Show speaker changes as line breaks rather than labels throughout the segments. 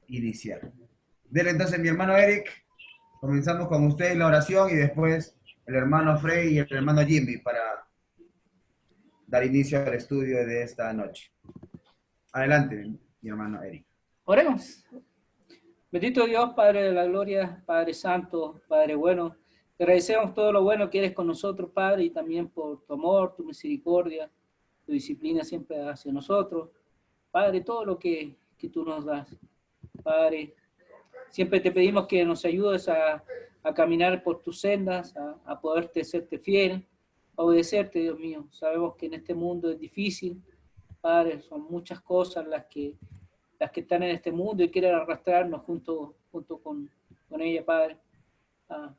iniciar. Dele entonces, mi hermano Eric, comenzamos con usted la oración y después el hermano Frey y el hermano Jimmy para dar inicio al estudio de esta noche. Adelante, mi hermano Eric.
Oremos. Bendito Dios, Padre de la gloria, Padre santo, Padre bueno. Te agradecemos todo lo bueno que eres con nosotros, Padre, y también por tu amor, tu misericordia, tu disciplina siempre hacia nosotros. Padre, todo lo que tú nos das. Padre, siempre te pedimos que nos ayudes a caminar por tus sendas, a poderte serte fiel, a obedecerte, Dios mío. Sabemos que en este mundo es difícil, Padre, son muchas cosas las que están en este mundo y quieren arrastrarnos junto con ella, Padre.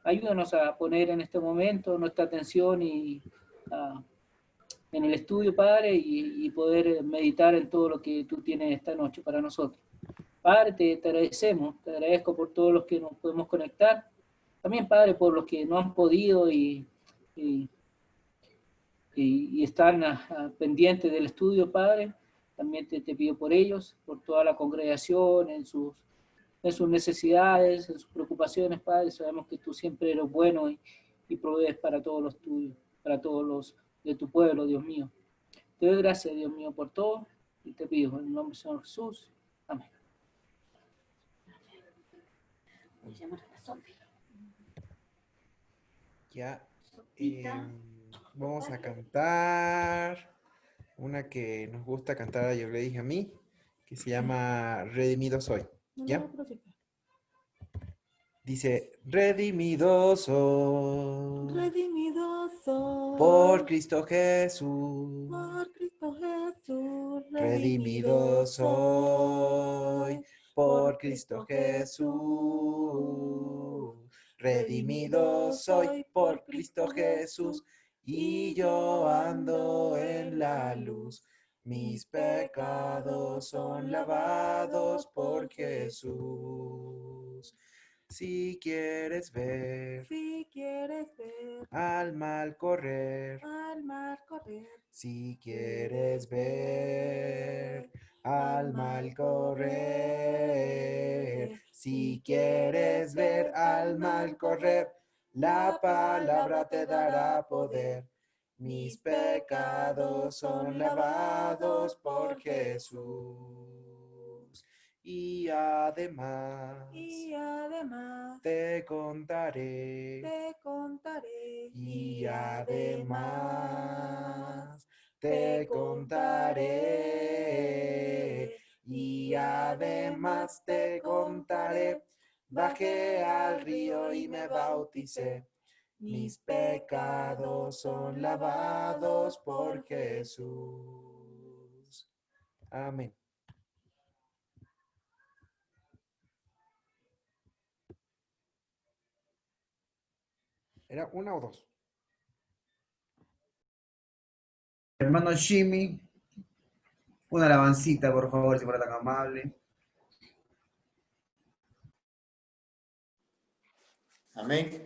Ayúdanos a poner en este momento nuestra atención en el estudio, Padre, y poder meditar en todo lo que tú tienes esta noche para nosotros. Padre, te agradecemos, te agradezco por todos los que nos podemos conectar, también, Padre, por los que no han podido y están pendientes del estudio, Padre. También te pido por ellos, por toda la congregación, en sus necesidades, en sus preocupaciones, Padre. Sabemos que tú siempre eres bueno y provees para todos los tuyos, para todos los de tu pueblo, Dios mío. Te doy gracias, Dios mío, por todo y te pido en el nombre del Señor Jesús. Amén.
Ya, vamos a cantar una que nos gusta cantar a yo le dije a mí, que se llama Redimido soy. ¿Ya? Dice, redimido soy.
Redimido soy.
Por Cristo Jesús.
Por Cristo Jesús.
Redimido soy. Por Cristo Jesús. Redimido soy por Cristo Jesús. Y yo ando en la luz. Mis pecados son lavados por Jesús. Si quieres ver al mal correr, si quieres ver al mal correr, si quieres ver al mal correr, la palabra te dará poder. Mis pecados son lavados por Jesús. Y además te contaré. Y además te contaré. Y además te contaré. Bajé al río y me bauticé. Mis pecados son lavados por Jesús. Amén. ¿Era una o dos?
Hermano Jimmy, una alabancita, por favor, si fuera tan amable.
Amén.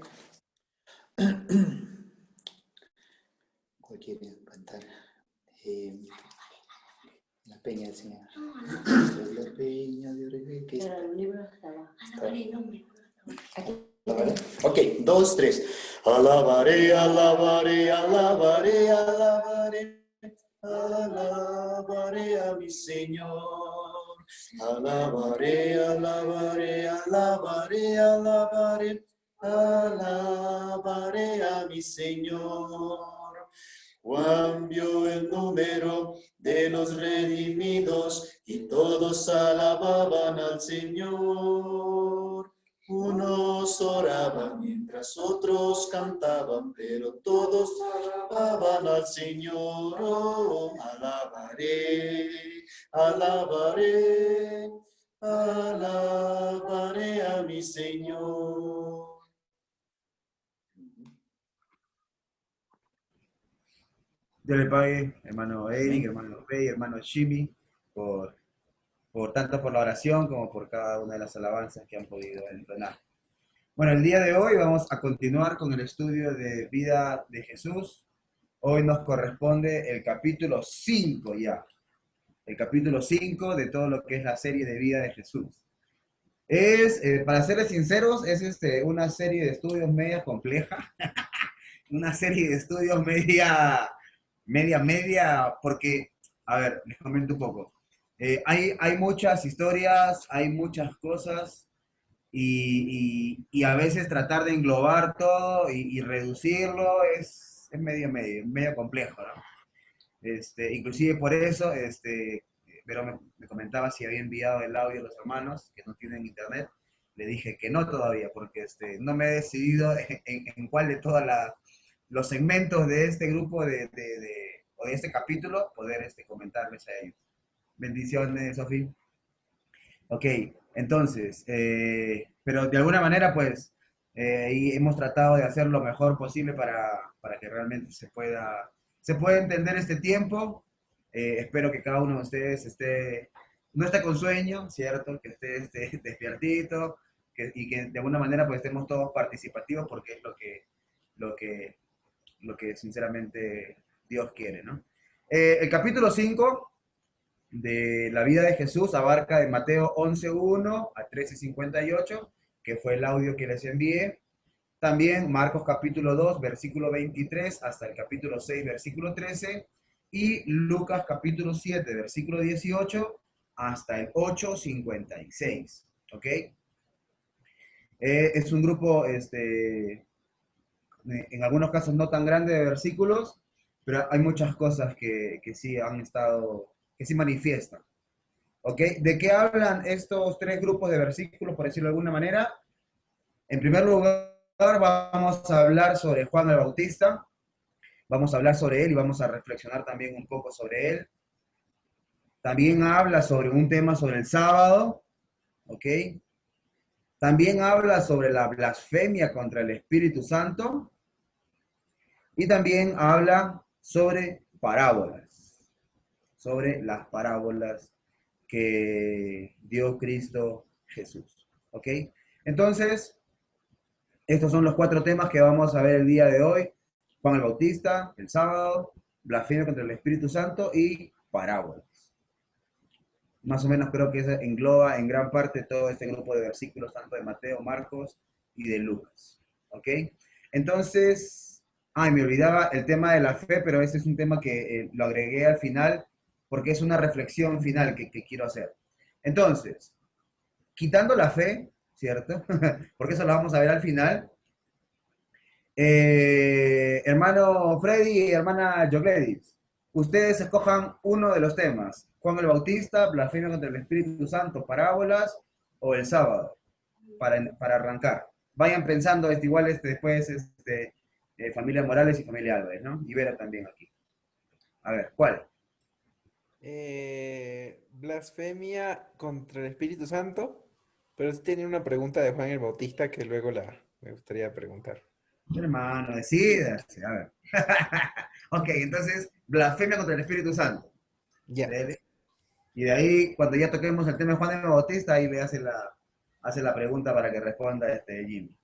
¿Cuál quiere cantar? La peña del Señor. La peña de Orejé.
Pero el libro estaba.
Ok, 2, 3. Alabaré, alabaré, alabaré, alabaré. Alabaré a mi Señor. Alabaré, alabaré, alabaré, alabaré. Alabaré a mi Señor. Cambió el número de los redimidos y todos alababan al Señor. Unos oraban mientras otros cantaban, pero todos alababan al Señor. Oh, alabaré, alabaré, alabaré a mi Señor.
Dios le pague, hermano Eric, hermano Rey, hermano Jimmy, tanto por la oración como por cada una de las alabanzas que han podido entonar. Bueno, el día de hoy vamos a continuar con el estudio de vida de Jesús. Hoy nos corresponde el capítulo 5 ya. El capítulo 5 de todo lo que es la serie de vida de Jesús. Para serles sinceros, es una serie de estudios media compleja, una serie de estudios media, porque, a ver, les comento un poco. Hay muchas historias, hay muchas cosas, y a veces tratar de englobar todo y reducirlo es medio complejo, ¿no? Inclusive por eso, pero me comentaba si había enviado el audio a los hermanos que no tienen internet. Le dije que no todavía, porque no me he decidido en cuál de todos los segmentos de este grupo o de este capítulo poder comentarles a ellos. Bendiciones, Sofía. Ok, entonces, pero de alguna manera, pues, y hemos tratado de hacer lo mejor posible para que realmente se pueda entender este tiempo. Espero que cada uno de ustedes no esté con sueño, ¿cierto? Que esté despiertito, y que de alguna manera, pues, estemos todos participativos, porque es lo que sinceramente Dios quiere, ¿no? El capítulo 5 de la vida de Jesús abarca de Mateo 11:1 a 13:58, que fue el audio que les envié. También Marcos capítulo 2, versículo 23 hasta el capítulo 6, versículo 13. Y Lucas capítulo 7, versículo 18 hasta el 8:56. ¿Ok? Es un grupo, en algunos casos no tan grande de versículos, pero hay muchas cosas que sí han estado, que sí manifiestan. ¿Ok? ¿De qué hablan estos tres grupos de versículos, por decirlo de alguna manera? En primer lugar, vamos a hablar sobre Juan el Bautista. Vamos a hablar sobre él y vamos a reflexionar también un poco sobre él. También habla sobre un tema sobre el sábado. ¿Ok? También habla sobre la blasfemia contra el Espíritu Santo. Y también habla sobre parábolas. Sobre las parábolas que dio Cristo Jesús. ¿Ok? Entonces, estos son los 4 temas que vamos a ver el día de hoy. Juan el Bautista, el sábado, blasfemia contra el Espíritu Santo y parábolas. Más o menos creo que eso engloba en gran parte todo este grupo de versículos, tanto de Mateo, Marcos y de Lucas. ¿Ok? Entonces, me olvidaba el tema de la fe, pero ese es un tema que lo agregué al final porque es una reflexión final que quiero hacer. Entonces, quitando la fe, ¿cierto? Porque eso lo vamos a ver al final. Hermano Freddy y hermana Jogledis, ustedes escojan uno de los temas. Juan el Bautista, blasfemia contra el Espíritu Santo, parábolas o el sábado, para arrancar. Vayan pensando, igual después familia Morales y familia Álvarez, ¿no? Y Vera también aquí. A ver, ¿cuál?
Blasfemia contra el Espíritu Santo, pero sí tenía una pregunta de Juan el Bautista que luego me gustaría preguntar.
Hermano, decídase, a ver. Ok, entonces, blasfemia contra el Espíritu Santo.
Ya.
Dele. Y de ahí, cuando ya toquemos el tema de Juan el Bautista, ahí le hace la pregunta para que responda Jimmy.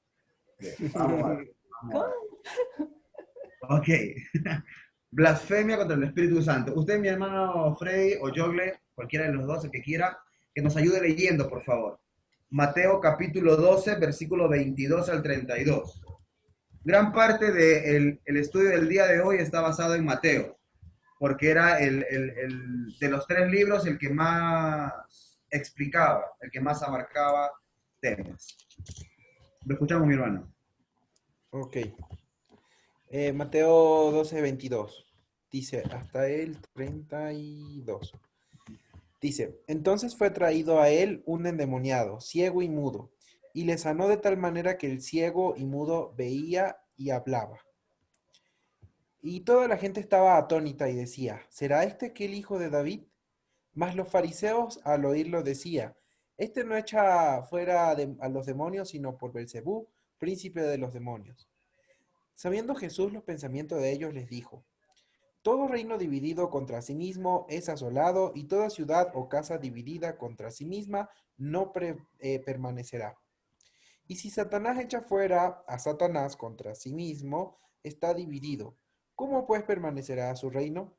Bien, vamos a ver. Vamos a ver. Ok. Blasfemia contra el Espíritu Santo. Usted, mi hermano Freddy o Jogle, cualquiera de los dos, el que quiera, que nos ayude leyendo, por favor. Mateo capítulo 12, versículo 22 al 32. Gran parte del estudio del día de hoy está basado en Mateo, porque era de los 3 libros el que más explicaba, el que más abarcaba temas. Lo escuchamos, mi hermano.
Ok. Mateo 12, 22. Dice, hasta el 32. Dice, entonces fue traído a él un endemoniado, ciego y mudo, y le sanó de tal manera que el ciego y mudo veía y hablaba. Y toda la gente estaba atónita y decía, ¿será este aquel hijo de David? Mas los fariseos al oírlo decía, este no echa fuera a los demonios, sino por Belcebú, príncipe de los demonios. Sabiendo Jesús los pensamientos de ellos, les dijo, todo reino dividido contra sí mismo es asolado, y toda ciudad o casa dividida contra sí misma no permanecerá. Y si Satanás echa fuera a Satanás contra sí mismo, está dividido. ¿Cómo pues permanecerá su reino?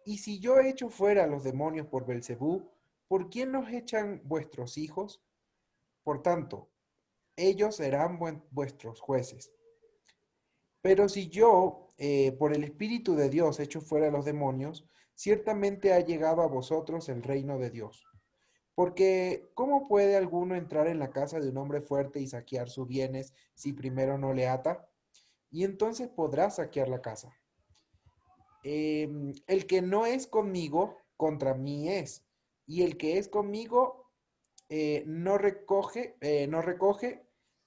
Y si yo echo fuera a los demonios por Belcebú, ¿por quién los echan vuestros hijos? Por tanto, ellos serán vuestros jueces. Pero si yo, por el Espíritu de Dios, echo fuera a los demonios, ciertamente ha llegado a vosotros el reino de Dios. Porque, ¿cómo puede alguno entrar en la casa de un hombre fuerte y saquear sus bienes si primero no le ata? Y entonces podrá saquear la casa. El que no es conmigo, contra mí es. Y el que es conmigo, no recoge,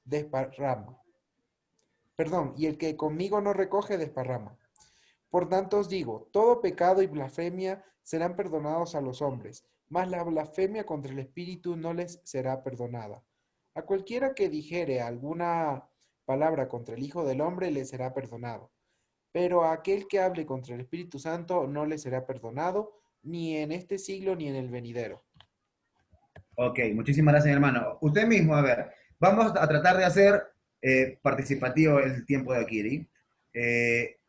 desparrama. Perdón, y el que conmigo no recoge, desparrama. Por tanto os digo, todo pecado y blasfemia serán perdonados a los hombres, mas la blasfemia contra el Espíritu no les será perdonada. A cualquiera que dijere alguna palabra contra el Hijo del Hombre le será perdonado, pero a aquel que hable contra el Espíritu Santo no le será perdonado, ni en este siglo ni en el venidero.
Ok, muchísimas gracias, hermano. Usted mismo, a ver, vamos a tratar de hacer participativo el tiempo de Akiri.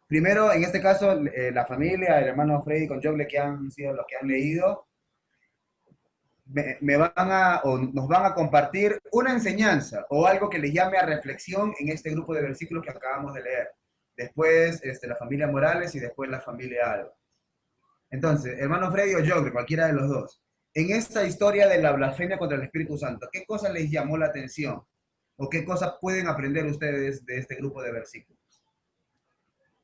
Primero, en este caso, la familia, el hermano Freddy con Jogle, que han sido los que han leído, me van a, o nos van a compartir una enseñanza o algo que les llame a reflexión en este grupo de versículos que acabamos de leer. Después, la familia Morales y después la familia Alba. Entonces, hermano Freddy o Jogle, cualquiera de los dos. En esta historia de la blasfemia contra el Espíritu Santo, ¿qué cosa les llamó la atención? ¿O qué cosas pueden aprender ustedes de este grupo de versículos?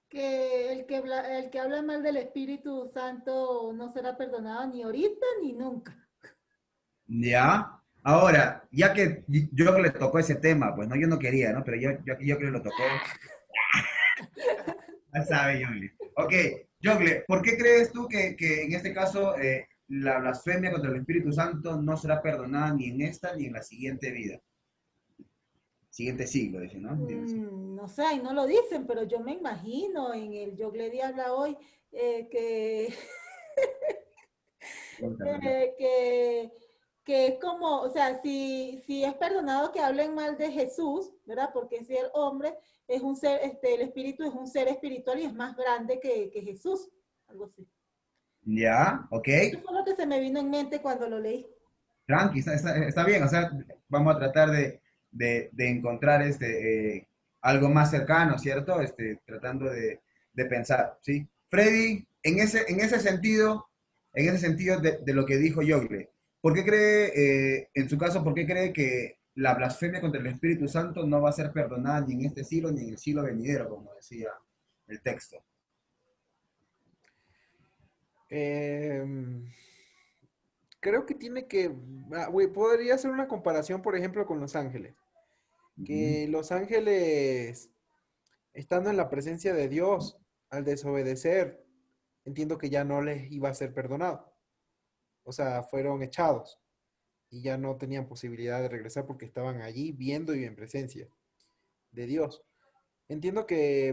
Que el que habla mal del Espíritu Santo no será perdonado ni ahorita ni nunca.
¿Ya? Ahora, ya que Jogle le tocó ese tema, pues no, yo no quería, ¿no? Pero yo creo que lo tocó. Ya sabe, Jogle. Ok, Jogle, ¿por qué crees tú que en este caso la blasfemia contra el Espíritu Santo no será perdonada ni en esta ni en la siguiente vida? Siguiente siglo, dice, ¿no?
No sé, ahí no lo dicen, pero yo me imagino en el Yogledi habla hoy que, eh, que, que es como, o sea, si es perdonado que hablen mal de Jesús, ¿verdad? Porque si el hombre es un ser, el espíritu es un ser espiritual y es más grande que Jesús, algo así.
Ya, ok.
Eso fue lo que se me vino en mente cuando lo leí.
Tranqui, está bien, o sea, vamos a tratar de encontrar algo más cercano, ¿cierto? Tratando de pensar, ¿sí? Freddy, en ese sentido de lo que dijo Jogle, ¿por qué cree, en su caso, por qué cree que la blasfemia contra el Espíritu Santo no va a ser perdonada ni en este siglo ni en el siglo venidero, como decía el texto?
Em, Creo que tiene que, podría hacer una comparación, por ejemplo, con los ángeles.
Ujú.
Que los ángeles, estando en la presencia de Dios, al desobedecer, entiendo que ya no les iba a ser perdonado. O sea, fueron echados y ya no tenían posibilidad de regresar porque estaban allí viendo y en presencia de Dios. Entiendo que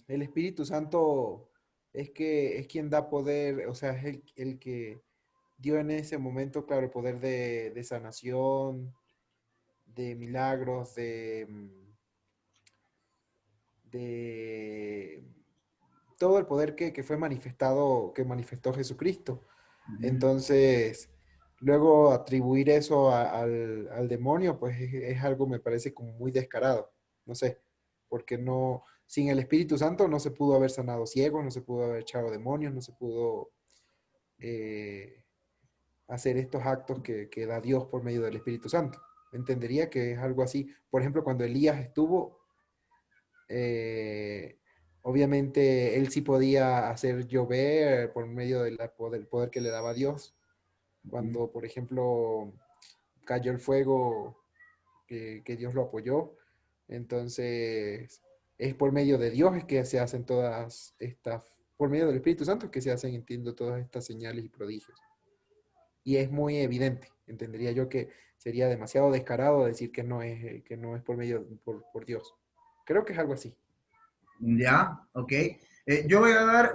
el Espíritu Santo es quien da poder, o sea, es el que dio en ese momento, claro, el poder de sanación, de milagros, de todo el poder que fue manifestado, que manifestó Jesucristo.
Ujú.
Entonces, luego atribuir eso al demonio, pues es algo, me parece como muy descarado. No sé, porque no, sin el Espíritu Santo no se pudo haber sanado ciegos, no se pudo haber echado demonios, no se pudo eh, hacer estos actos que da Dios por medio del Espíritu Santo. Entendería que es algo así. Por ejemplo, cuando Elías estuvo, eh, obviamente él sí podía hacer llover por medio del poder que le daba Dios.
Ujú.
Cuando, por ejemplo, cayó el fuego, que Dios lo apoyó. Entonces, es por medio de Dios es que se hacen todas estas, por medio del Espíritu Santo es que se hacen, entiendo, todas estas señales y prodigios. Y es muy evidente, entendería yo que sería demasiado descarado decir que no es por medio, por Dios. Creo que es algo así.
Ya, ok. Yo voy a dar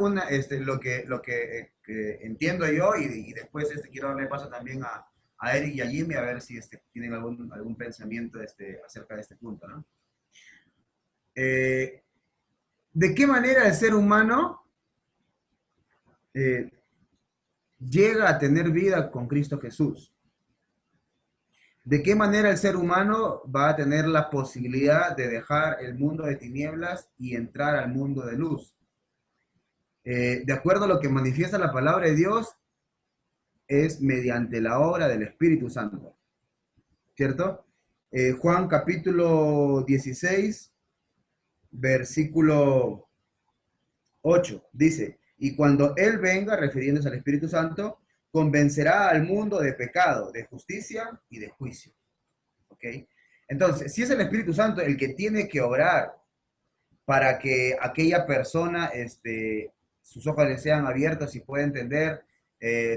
que entiendo yo y después quiero darle paso también a Eric y a Jimmy a ver si tienen algún pensamiento acerca de este punto, ¿no? Eh, ¿De qué manera el ser humano eh, llega a tener vida con Cristo Jesús? ¿De qué manera el ser humano va a tener la posibilidad de dejar el mundo de tinieblas y entrar al mundo de luz? De acuerdo a lo que manifiesta la palabra de Dios, es mediante la obra del Espíritu Santo, ¿cierto? Juan capítulo 16, versículo 8, dice, y cuando Él venga, refiriéndose al Espíritu Santo, convencerá al mundo de pecado, de justicia y de juicio. ¿Ok? Entonces, si es el Espíritu Santo el que tiene que obrar para que aquella persona, sus ojos le sean abiertos y pueda entender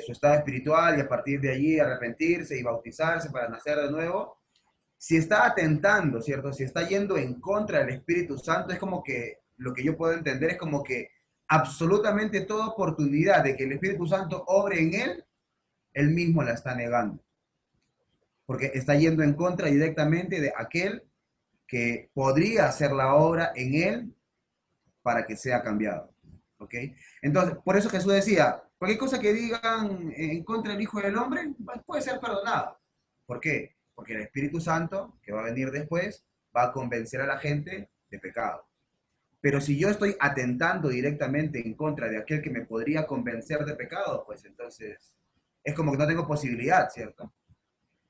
su estado espiritual y a partir de allí arrepentirse y bautizarse para nacer de nuevo, si está atentando, ¿cierto? Si está yendo en contra del Espíritu Santo, es como que lo que yo puedo entender es como que absolutamente toda oportunidad de que el Espíritu Santo obre en él mismo la está negando. Porque está yendo en contra directamente de aquel que podría hacer la obra en él para que sea cambiado. ¿Ok? Entonces, por eso Jesús decía, cualquier cosa que digan en contra del Hijo del Hombre puede ser perdonado. ¿Por qué? Porque el Espíritu Santo, que va a venir después, va a convencer a la gente de pecado. Pero si yo estoy atentando directamente en contra de aquel que me podría convencer de pecado, pues entonces es como que no tengo posibilidad, ¿cierto?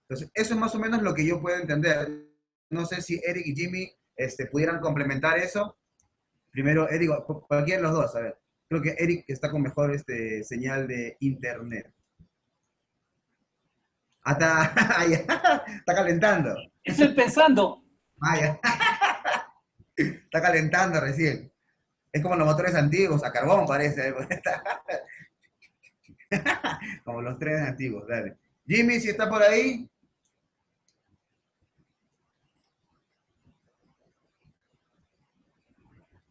Entonces, eso es más o menos lo que yo puedo entender. No sé si Eric y Jimmy pudieran complementar eso. Primero, Eric, cualquiera de los dos, a ver. Creo que Eric está con mejor señal de internet. Ah, está calentando.
Estoy pensando.
Vaya, está calentando recién. Es como los motores antiguos, a carbón parece. Como los trenes antiguos, dale. Jimmy, si está por ahí.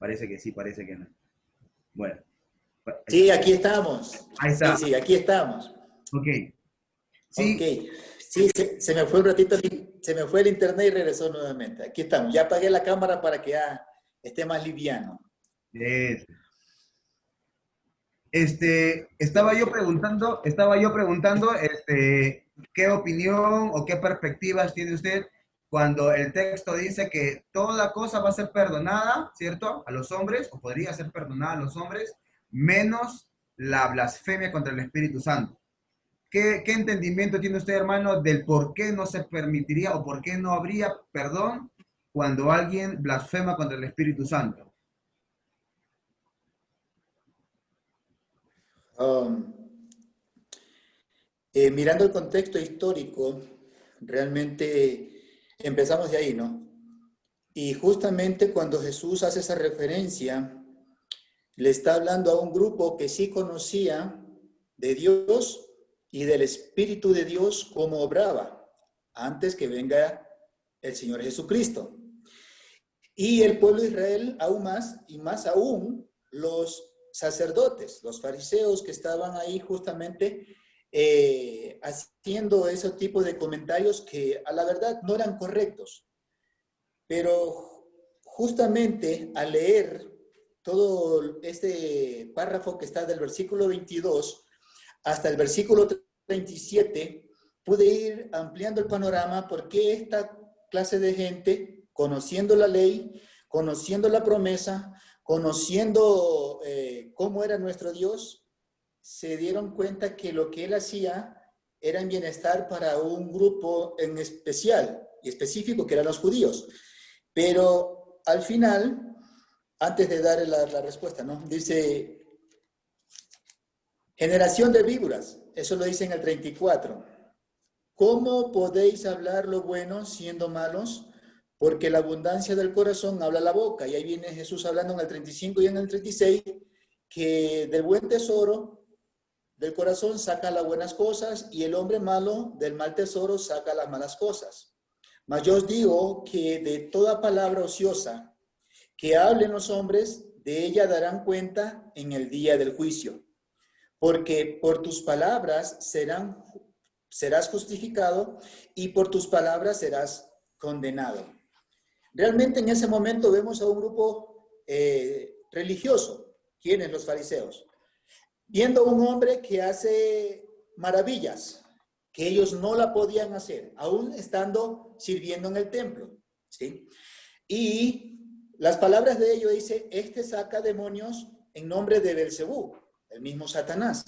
Parece que sí, parece que no. Bueno.
Sí, aquí estamos.
Ahí está.
Sí, aquí estamos.
Ok. Sí.
Ok. Sí, se me fue un ratito, se me fue el internet y regresó nuevamente. Aquí estamos. Ya apagué la cámara para que ya esté más liviano.
Estaba yo preguntando, ¿qué opinión o qué perspectivas tiene usted cuando el texto dice que toda cosa va a ser perdonada, ¿cierto? A los hombres, o podría ser perdonada a los hombres, menos la blasfemia contra el Espíritu Santo. ¿Qué entendimiento tiene usted, hermano, del por qué no se permitiría o por qué no habría perdón cuando alguien blasfema contra el Espíritu Santo?
Mirando el contexto histórico, realmente empezamos de ahí, ¿no? Y justamente cuando Jesús hace esa referencia, le está hablando a un grupo que sí conocía de Dios y del Espíritu de Dios como obraba antes que venga el Señor Jesucristo. Y el pueblo de Israel aún más, y más aún los sacerdotes, los fariseos que estaban ahí justamente haciendo ese tipo de comentarios que a la verdad no eran correctos. Pero justamente al leer todo este párrafo que está del versículo 22 hasta el versículo 37, pude ir ampliando el panorama porque esta clase de gente, conociendo la ley, conociendo la promesa, conociendo cómo era nuestro Dios, se dieron cuenta que lo que él hacía era en bienestar para un grupo en especial y específico, que eran los judíos. Pero al final, antes de dar la respuesta, ¿no? Dice, generación de víboras, eso lo dice en el 34. ¿Cómo podéis hablar lo bueno siendo malos? Porque la abundancia del corazón habla la boca. Y ahí viene Jesús hablando en el 35 y en el 36, que del buen tesoro del corazón saca las buenas cosas y el hombre malo del mal tesoro saca las malas cosas. Mas yo os digo que de toda palabra ociosa que hablen los hombres, de ella darán cuenta en el día del juicio. Porque por tus palabras serás justificado y por tus palabras serás condenado. Realmente en ese momento vemos a un grupo religioso, ¿quiénes? Los fariseos, viendo a un hombre que hace maravillas, que ellos no la podían hacer, aún estando sirviendo en el templo, ¿sí? Y las palabras de ellos dice, este saca demonios en nombre de Belcebú, el mismo Satanás.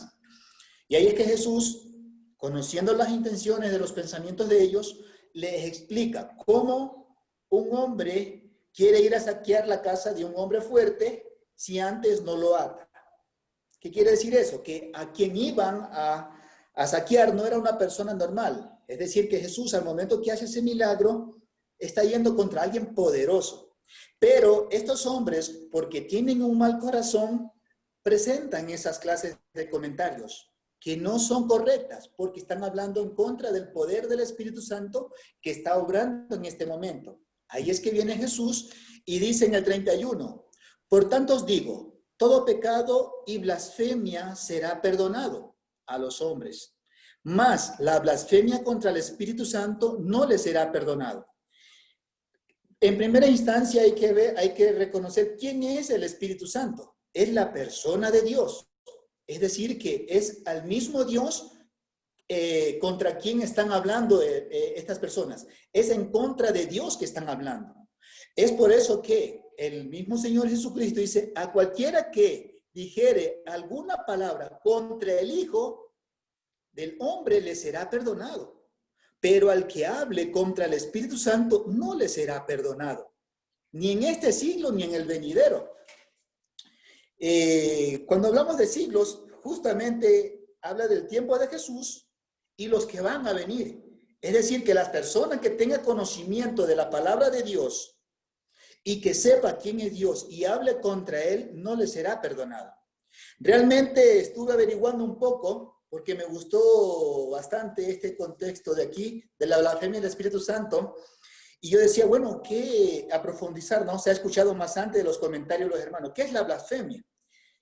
Y ahí es que Jesús, conociendo las intenciones de los pensamientos de ellos, les explica cómo un hombre quiere ir a saquear la casa de un hombre fuerte si antes no lo ata. ¿Qué quiere decir eso? Que a quien iban a saquear no era una persona normal. Es decir, que Jesús al momento que hace ese milagro está yendo contra alguien poderoso. Pero estos hombres, porque tienen un mal corazón, presentan esas clases de comentarios que no son correctas, porque están hablando en contra del poder del Espíritu Santo que está obrando en este momento. Ahí es que viene Jesús y dice en el 31, por tanto os digo, todo pecado y blasfemia será perdonado a los hombres, mas la blasfemia contra el Espíritu Santo no le será perdonado. En primera instancia hay que reconocer quién es el Espíritu Santo. Es la persona de Dios. Es decir, que es al mismo Dios contra quien están hablando estas personas. Es en contra de Dios que están hablando. Es por eso que el mismo Señor Jesucristo dice, a cualquiera que dijere alguna palabra contra el Hijo del Hombre le será perdonado. Pero al que hable contra el Espíritu Santo no le será perdonado. Ni en este siglo ni en el venidero. Cuando hablamos de siglos, justamente habla del tiempo de Jesús y los que van a venir. Es decir, que las personas que tengan conocimiento de la palabra de Dios y que sepa quién es Dios y hable contra él, no le será perdonado. Realmente estuve averiguando un poco, porque me gustó bastante este contexto de aquí, de la blasfemia del Espíritu Santo, y yo decía, bueno, ¿qué a profundizar? ¿No? Se ha escuchado más antes de los comentarios de los hermanos. ¿Qué es la blasfemia?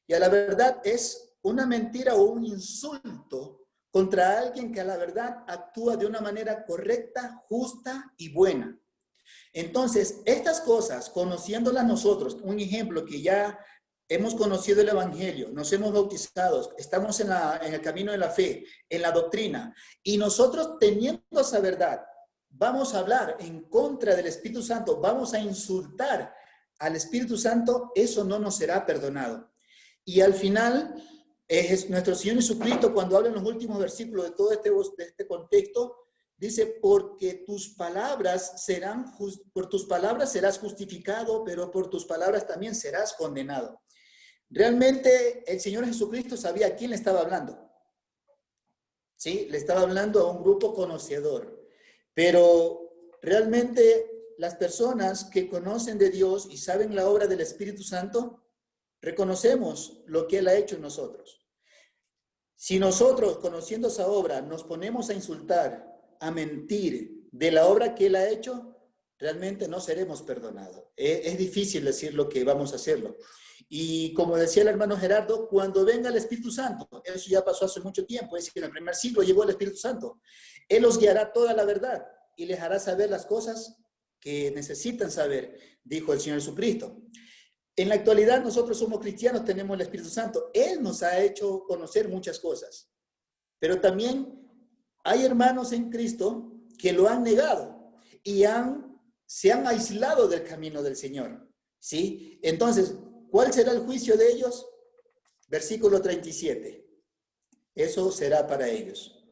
Y a la verdad es una mentira o un insulto contra alguien que a la verdad actúa de una manera correcta, justa y buena. Entonces, estas cosas, conociéndolas nosotros, un ejemplo que ya hemos conocido el Evangelio, nos hemos bautizado, estamos en el camino de la fe, en la doctrina, y nosotros teniendo esa verdad, vamos a hablar en contra del Espíritu Santo, vamos a insultar al Espíritu Santo, eso no nos será perdonado. Y al final, es nuestro Señor Jesucristo, cuando habla en los últimos versículos de todo este contexto, dice, porque tus palabras por tus palabras serás justificado, pero por tus palabras también serás condenado. Realmente el Señor Jesucristo sabía a quién le estaba hablando. Sí, le estaba hablando a un grupo conocedor. Pero realmente las personas que conocen de Dios y saben la obra del Espíritu Santo, reconocemos lo que Él ha hecho en nosotros. Si nosotros, conociendo esa obra, nos ponemos a insultar, a mentir de la obra que Él ha hecho, realmente no seremos perdonados. Es difícil decir lo que vamos a hacerlo. Y como decía el hermano Gerardo, cuando venga el Espíritu Santo, eso ya pasó hace mucho tiempo, es decir, en el primer siglo llegó el Espíritu Santo. Él los guiará toda la verdad y les hará saber las cosas que necesitan saber, dijo el Señor Jesucristo. En la actualidad nosotros somos cristianos, tenemos el Espíritu Santo. Él nos ha hecho conocer muchas cosas. Pero también hay hermanos en Cristo que lo han negado y se han aislado del camino del Señor. ¿Sí? Entonces, ¿cuál será el juicio de ellos? Versículo 37. Eso será para ellos.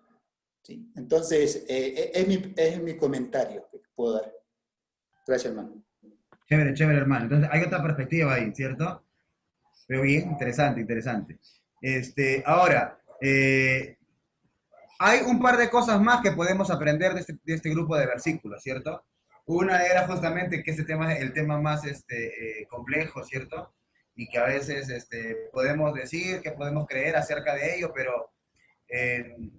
¿Sí? Entonces, es mi comentario que puedo dar. Gracias, hermano.
Chévere, chévere, hermano. Entonces, hay otra perspectiva ahí, ¿cierto? Pero bien, interesante, interesante. Ahora, hay un par de cosas más que podemos aprender de este grupo de versículos, ¿cierto? Una era justamente que este tema es el tema más complejo, ¿cierto? Y que a veces podemos decir, que podemos creer acerca de ello, pero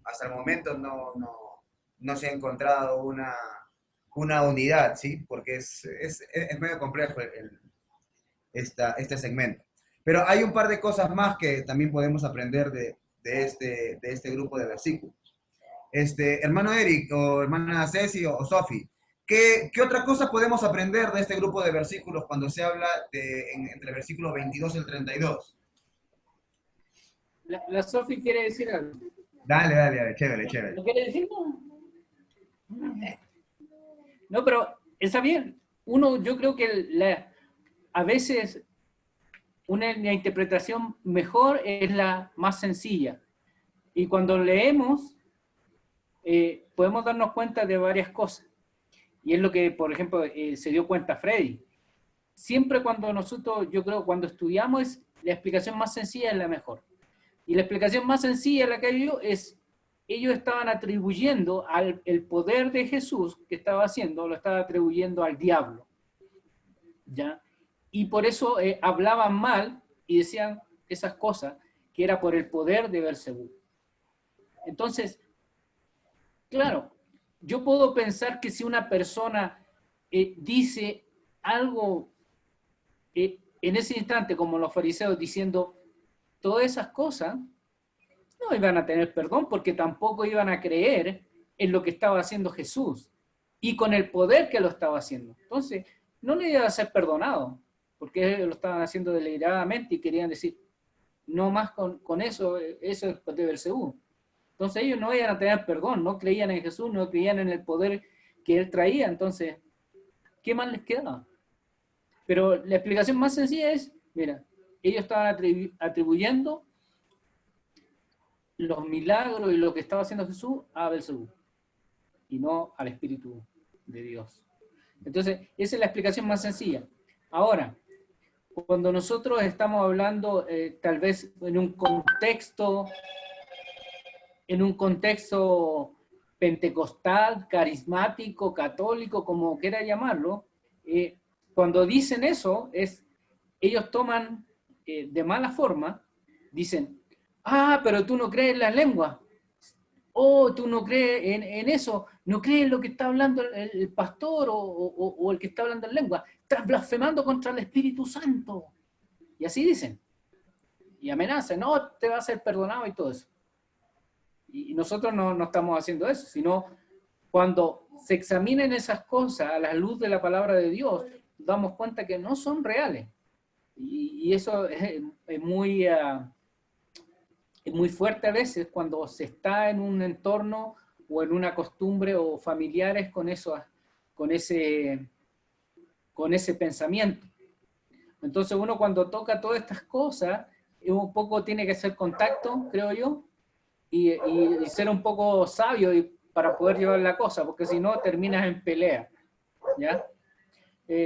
hasta el momento no se ha encontrado una unidad, ¿sí? Porque es medio complejo este segmento. Pero hay un par de cosas más que también podemos aprender de este grupo de versículos. Hermano Eric, o hermana Ceci, o Sofi, ¿qué otra cosa podemos aprender de este grupo de versículos cuando se habla entre el versículo 22 y el 32?
La Sofi quiere decir algo.
Dale, dale, dale, chévere, chévere.
¿Lo quiere decir? No, pero está bien. Uno, yo creo que a veces una interpretación mejor es la más sencilla. Y cuando leemos, podemos darnos cuenta de varias cosas. Y es lo que, por ejemplo, se dio cuenta Freddy. Siempre cuando nosotros, yo creo, cuando estudiamos, la explicación más sencilla es la mejor. Y la explicación más sencilla, la que hay yo, es, ellos estaban atribuyendo el poder de Jesús que estaba haciendo, lo estaba atribuyendo al diablo. ¿Ya? Y por eso hablaban mal y decían esas cosas, que era por el poder de Beelzebú. Entonces, claro, yo puedo pensar que si una persona dice algo en ese instante, como los fariseos diciendo todas esas cosas, no iban a tener perdón porque tampoco iban a creer en lo que estaba haciendo Jesús y con el poder que lo estaba haciendo. Entonces, no le iba a ser perdonado porque lo estaban haciendo deliberadamente y querían decir, no más con eso, eso es de Beelzebú. Entonces ellos no iban a tener perdón, no creían en Jesús, no creían en el poder que él traía. Entonces, ¿qué más les quedaba? Pero la explicación más sencilla es, mira, ellos estaban atribuyendo los milagros y lo que estaba haciendo Jesús a Beelzebú y no al Espíritu de Dios. Entonces, esa es la explicación más sencilla. Ahora, cuando nosotros estamos hablando tal vez en un contexto pentecostal, carismático, católico, como quiera llamarlo, cuando dicen eso, ellos toman de mala forma, dicen, pero tú no crees en las lenguas, tú no crees en eso, no crees en lo que está hablando el pastor o el que está hablando en lengua, estás blasfemando contra el Espíritu Santo. Y así dicen, y amenazan, no, te va a ser perdonado y todo eso. Y nosotros no estamos haciendo eso, sino cuando se examinen esas cosas a la luz de la palabra de Dios, damos cuenta que no son reales. Y eso es muy fuerte a veces cuando se está en un entorno o en una costumbre o familiares con ese pensamiento. Entonces uno cuando toca todas estas cosas, un poco tiene que hacer contacto, creo yo, y ser un poco sabio para poder llevar la cosa, porque si no terminas en pelea, ¿ya?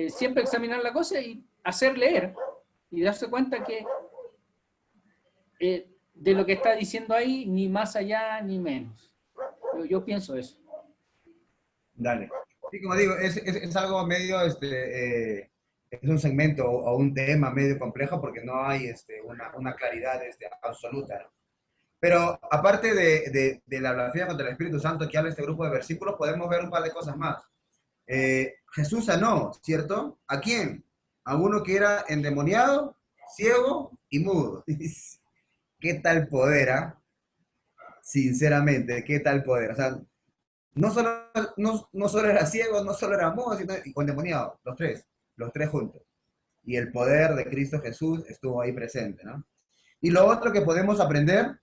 Siempre examinar la cosa y hacer leer, y darse cuenta que de lo que está diciendo ahí, ni más allá ni menos. Yo pienso eso.
Dale. Sí, como digo, es algo medio, es un segmento o un tema medio complejo porque no hay una claridad absoluta, ¿no? Pero aparte de la blasfemia contra el Espíritu Santo que habla este grupo de versículos, podemos ver un par de cosas más. Jesús sanó, ¿cierto? ¿A quién? A uno que era endemoniado, ciego y mudo. ¿Qué tal poder, ah? Sinceramente, ¿qué tal poder? O sea, no solo era ciego, no solo era mudo, sino y endemoniado, los tres juntos. Y el poder de Cristo Jesús estuvo ahí presente, ¿no? Y lo otro que podemos aprender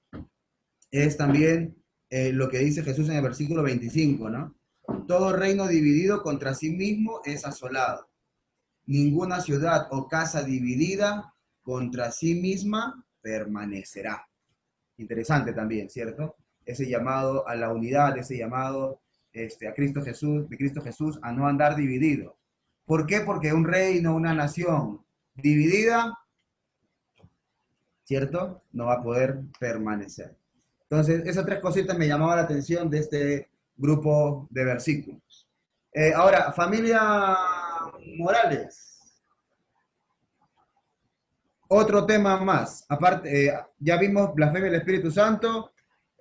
es también lo que dice Jesús en el versículo 25, ¿no? Todo reino dividido contra sí mismo es asolado. Ninguna ciudad o casa dividida contra sí misma permanecerá. Interesante también, ¿cierto? Ese llamado a la unidad, ese llamado a Cristo Jesús, de Cristo Jesús, a no andar dividido. ¿Por qué? Porque un reino, una nación dividida, ¿cierto? No va a poder permanecer. Entonces, esas tres cositas me llamaban la atención de este grupo de versículos. Ahora, familia Morales. Otro tema más. Aparte, ya vimos blasfemia del Espíritu Santo.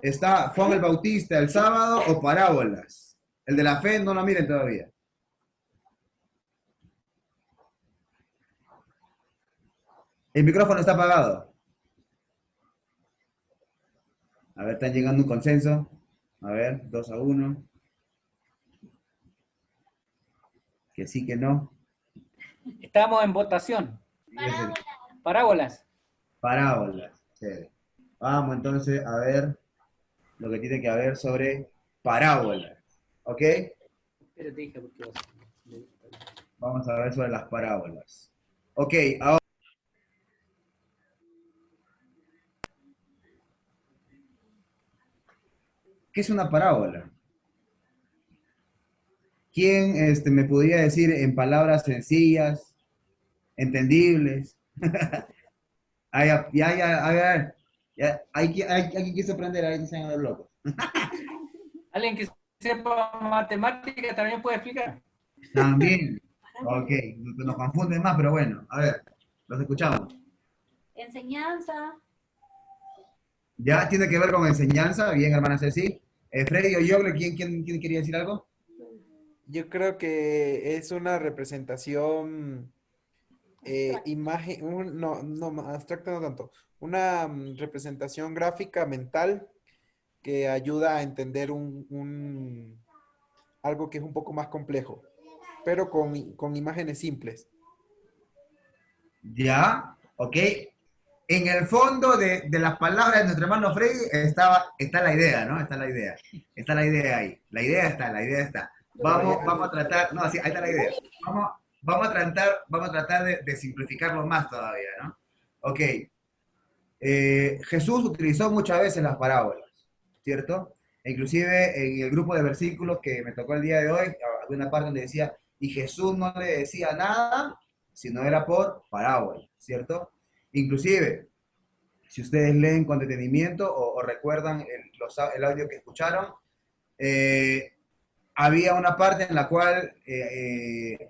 Está Juan el Bautista el sábado o parábolas. El de la fe no lo miren todavía. El micrófono está apagado. A ver, están llegando a un consenso. A ver, 2-1. Que sí, que no.
Estamos en votación. Parábolas.
Parábolas. Sí. Vamos entonces a ver. lo que tiene que ver sobre parábolas. ¿Ok?
Espérate, hija, porque vas a...
Vamos a ver sobre las parábolas. Ok, ahora, ¿qué es una parábola? ¿Quién me podría decir en palabras sencillas, entendibles? A ver, hay quien quiso aprender, ahí dicen los locos.
Alguien que sepa matemática también puede explicar.
También. Ok, nos confunden más, pero bueno, a ver, los escuchamos.
Enseñanza.
Ya tiene que ver con enseñanza, bien, hermana Ceci. Freddy o Yogle, ¿quién quería decir algo?
Yo creo que es una representación, imagen, no, abstracta no tanto, una representación gráfica mental que ayuda a entender algo que es un poco más complejo, pero con imágenes simples.
Ya, ok. En el fondo de las palabras de nuestro hermano Freddy está la idea, ¿no? Está la idea. Está la idea ahí. La idea está. Vamos a tratar, no, sí, ahí está la idea. Vamos a tratar de simplificarlo más todavía, ¿no? Ok. Jesús utilizó muchas veces las parábolas, ¿cierto? E inclusive en el grupo de versículos que me tocó el día de hoy, había una parte donde decía, y Jesús no le decía nada, sino era por parábola, ¿cierto? Inclusive, si ustedes leen con detenimiento o recuerdan el audio que escucharon, había una parte en la cual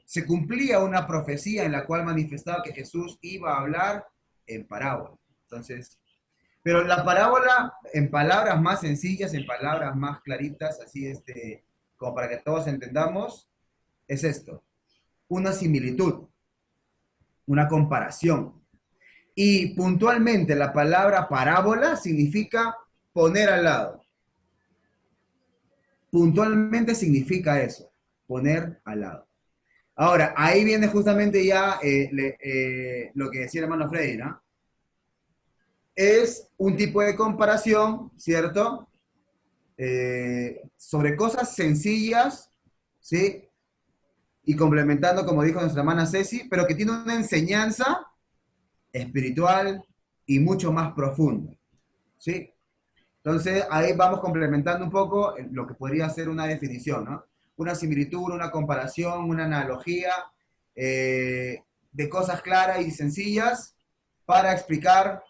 se cumplía una profecía en la cual manifestaba que Jesús iba a hablar en parábola. Entonces, pero la parábola en palabras más sencillas, en palabras más claritas, así como para que todos entendamos, es esto, una similitud, una comparación. Y puntualmente la palabra parábola significa poner al lado. Puntualmente significa eso, poner al lado. Ahora, ahí viene justamente ya lo que decía el hermano Freddy, ¿no? Es un tipo de comparación, ¿cierto? Sobre cosas sencillas, ¿sí? Y complementando, como dijo nuestra hermana Ceci, pero que tiene una enseñanza espiritual y mucho más profunda, ¿sí? Entonces, ahí vamos complementando un poco lo que podría ser una definición, ¿no? Una similitud, una comparación, una analogía de cosas claras y sencillas para explicar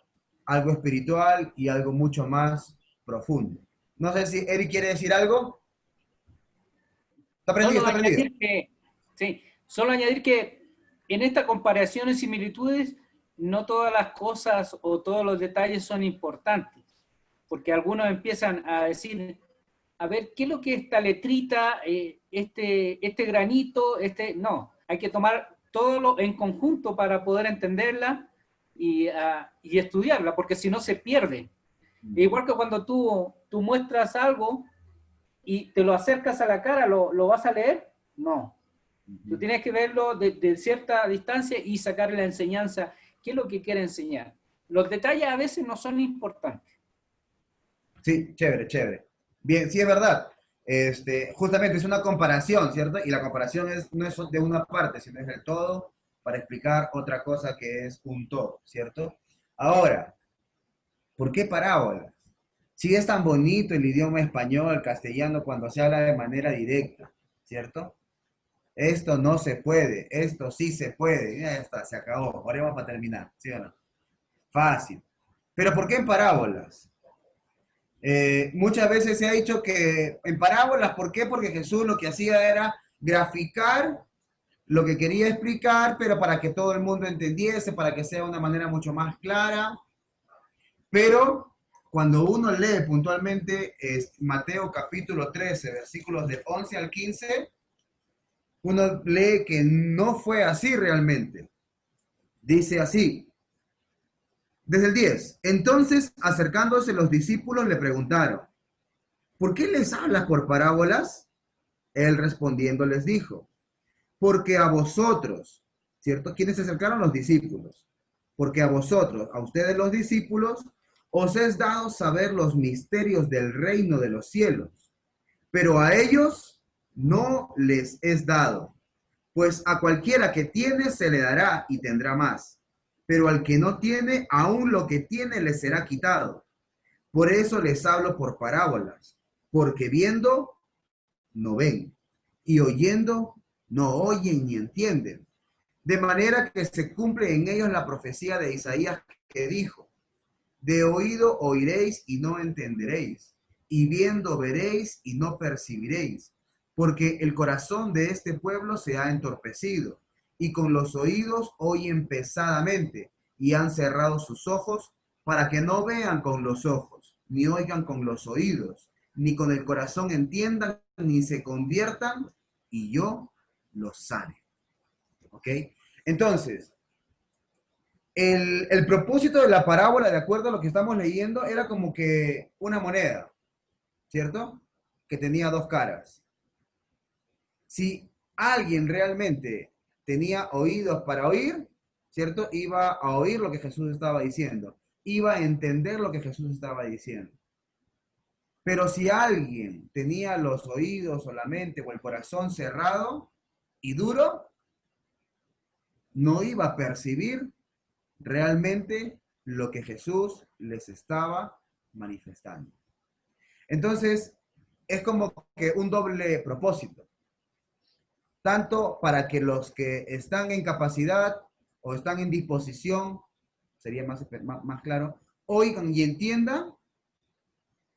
algo espiritual y algo mucho más profundo. No sé si Eric quiere decir algo. Está prendido,
Solo
está prendido.
añadir que, sí, solo añadir que en estas comparaciones y similitudes, no todas las cosas o todos los detalles son importantes, porque algunos empiezan a decir, a ver, ¿qué es lo que esta letrita, este granito, no, hay que tomar todo en conjunto para poder entenderla y estudiarla, porque si no se pierde. Igual que cuando tú muestras algo y te lo acercas a la cara, ¿lo vas a leer? No. Tú tienes que verlo de cierta distancia y sacar la enseñanza. ¿Qué es lo que quiere enseñar? Los detalles a veces no son importantes.
Sí, chévere, chévere. Bien, sí es verdad. Justamente es una comparación, ¿cierto? Y la comparación no es de una parte, sino es del todo para explicar otra cosa que es un todo, ¿cierto? Ahora, ¿por qué parábolas? Si es tan bonito el idioma español, castellano, cuando se habla de manera directa, ¿cierto? Esto no se puede, esto sí se puede. Ya está, se acabó. Oremos para terminar, ¿sí o no? Fácil. Pero ¿por qué en parábolas? Muchas veces se ha dicho que en parábolas, ¿por qué? Porque Jesús lo que hacía era graficar lo que quería explicar, pero para que todo el mundo entendiese, para que sea de una manera mucho más clara. Pero cuando uno lee puntualmente Mateo capítulo 13, versículos del 11 al 15, uno lee que no fue así realmente. Dice así, desde el 10. Entonces, acercándose los discípulos, le preguntaron, ¿por qué les hablas por parábolas? Él respondiendo les dijo, porque a vosotros, ¿cierto? ¿Quiénes se acercaron? Los discípulos. Porque a vosotros, a ustedes los discípulos, os es dado saber los misterios del reino de los cielos, pero a ellos no les es dado, pues a cualquiera que tiene se le dará y tendrá más, pero al que no tiene, aún lo que tiene le será quitado. Por eso les hablo por parábolas, porque viendo no ven, y oyendo no oyen ni entienden. De manera que se cumple en ellos la profecía de Isaías que dijo, de oído oiréis y no entenderéis, y viendo veréis y no percibiréis, porque el corazón de este pueblo se ha entorpecido, y con los oídos oyen pesadamente, y han cerrado sus ojos, para que no vean con los ojos, ni oigan con los oídos, ni con el corazón entiendan, ni se conviertan, y yo los sane. ¿Ok? Entonces, el propósito de la parábola, de acuerdo a lo que estamos leyendo, era como que una moneda, ¿cierto? Que tenía dos caras. Si alguien realmente tenía oídos para oír, ¿cierto? Iba a oír lo que Jesús estaba diciendo. Iba a entender lo que Jesús estaba diciendo. Pero si alguien tenía los oídos o la mente o el corazón cerrado y duro, no iba a percibir realmente lo que Jesús les estaba manifestando. Entonces, es como que un doble propósito, tanto para que los que están en capacidad o están en disposición, sería más claro, oigan y entiendan,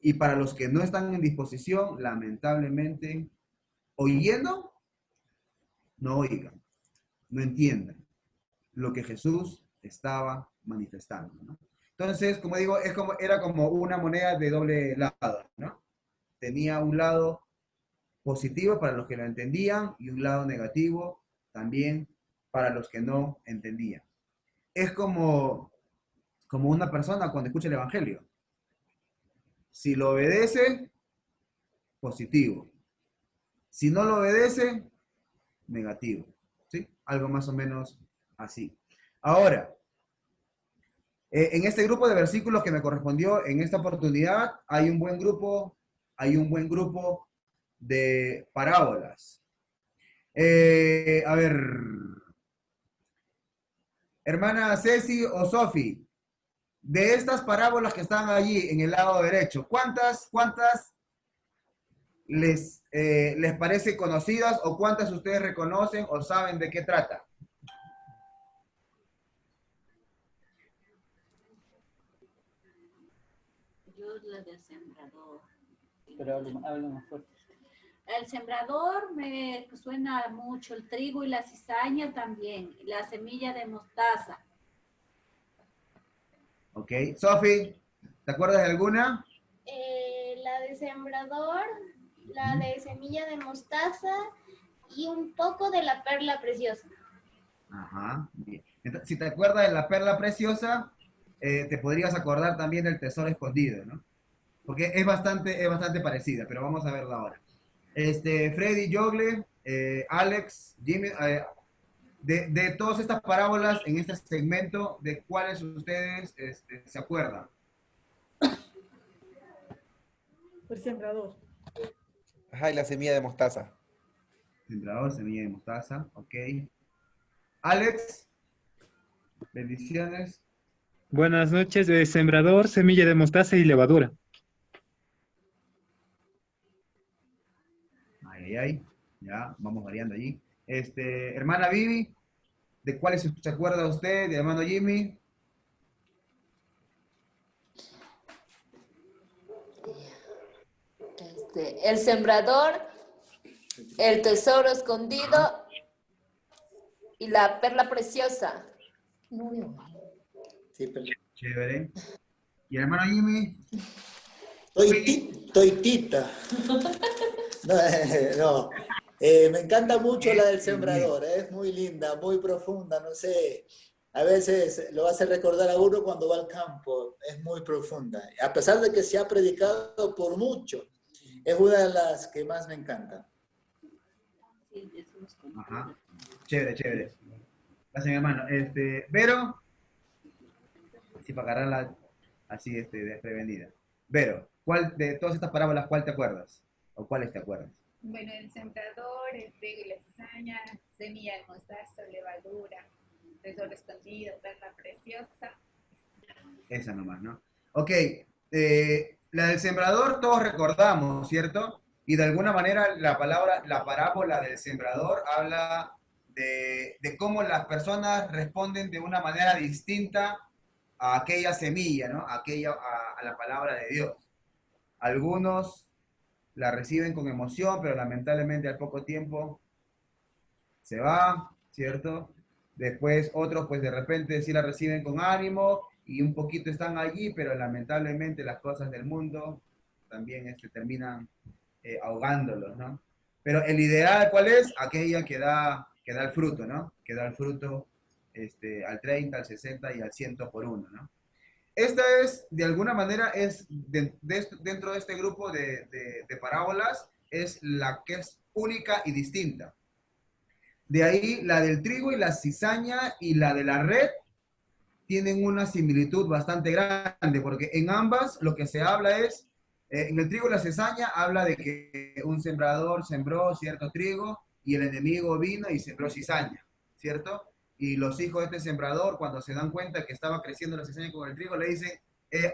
y para los que no están en disposición, lamentablemente, oyendo, no oigan, no entiendan lo que Jesús estaba manifestando, ¿no? Entonces, como digo, era como una moneda de doble lado, ¿no? Tenía un lado positivo para los que lo entendían y un lado negativo también para los que no entendían. Es como una persona cuando escucha el Evangelio. Si lo obedece, positivo. Si no lo obedece, negativo. ¿Sí? Algo más o menos así. Ahora, en este grupo de versículos que me correspondió en esta oportunidad, hay un buen grupo de parábolas. A ver, hermana Ceci o Sofi, de estas parábolas que están allí en el lado derecho, ¿cuántas les parece conocidas o cuántas ustedes reconocen o saben de qué trata?
Yo la del sembrador.
Pero hablo más fuerte.
El sembrador me suena mucho, el trigo y la cizaña también, la semilla de mostaza.
Ok, Sofi, ¿te acuerdas de alguna?
La de sembrador, la de semilla de mostaza y un poco de la perla preciosa.
Ajá, bien. Entonces, si te acuerdas de la perla preciosa, te podrías acordar también del tesoro escondido, ¿no? Porque es bastante parecida, pero vamos a verla ahora. Freddy, Jogle, Alex, Jimmy, de todas estas parábolas en este segmento, ¿de cuáles ustedes se acuerdan?
El sembrador.
Ajá, y la semilla de mostaza.
Sembrador, semilla de mostaza, ok. Alex, bendiciones.
Buenas noches, de sembrador, semilla de mostaza y levadura.
Ay, ya, vamos variando allí. Hermana Vivi, ¿de cuáles se acuerda usted? De hermano Jimmy.
El sembrador, el tesoro escondido y la perla preciosa.
Sí, pero...
Chévere. ¿Y el hermano Jimmy?
Toitita. No. Me encanta mucho la del sembrador, es muy linda, muy profunda, no sé. A veces lo hace recordar a uno cuando va al campo, es muy profunda. A pesar de que se ha predicado por mucho, es una de las que más me encanta.
Ajá. Chévere. Gracias, mi hermano. Vero. Sí, para agarrar así desprevenida. Vero, ¿cuál de todas estas parábolas, cuál te acuerdas? ¿O cuáles te acuerdas?
Bueno, el sembrador, el trigo y la cizaña, semilla de mostaza, levadura, tesoro escondido, perla preciosa.
Esa nomás, ¿no? Ok, la del sembrador todos recordamos, ¿cierto? Y de alguna manera la parábola del sembrador habla de cómo las personas responden de una manera distinta a aquella semilla, ¿no? A la palabra de Dios. Algunos la reciben con emoción, pero lamentablemente al poco tiempo se va, ¿cierto? Después otros pues de repente sí la reciben con ánimo y un poquito están allí, pero lamentablemente las cosas del mundo también terminan ahogándolos, ¿no? Pero el ideal, ¿cuál es? Aquella que da el fruto, ¿no? Que da el fruto al 30, al 60 y al 100 por uno, ¿no? Esta es, de alguna manera, dentro de este grupo de parábolas, es la que es única y distinta. De ahí, la del trigo y la cizaña y la de la red tienen una similitud bastante grande, porque en ambas lo que se habla es, en el trigo y la cizaña habla de que un sembrador sembró cierto trigo y el enemigo vino y sembró cizaña, ¿cierto? Y los hijos de este sembrador, cuando se dan cuenta que estaba creciendo la cizaña con el trigo, le dicen,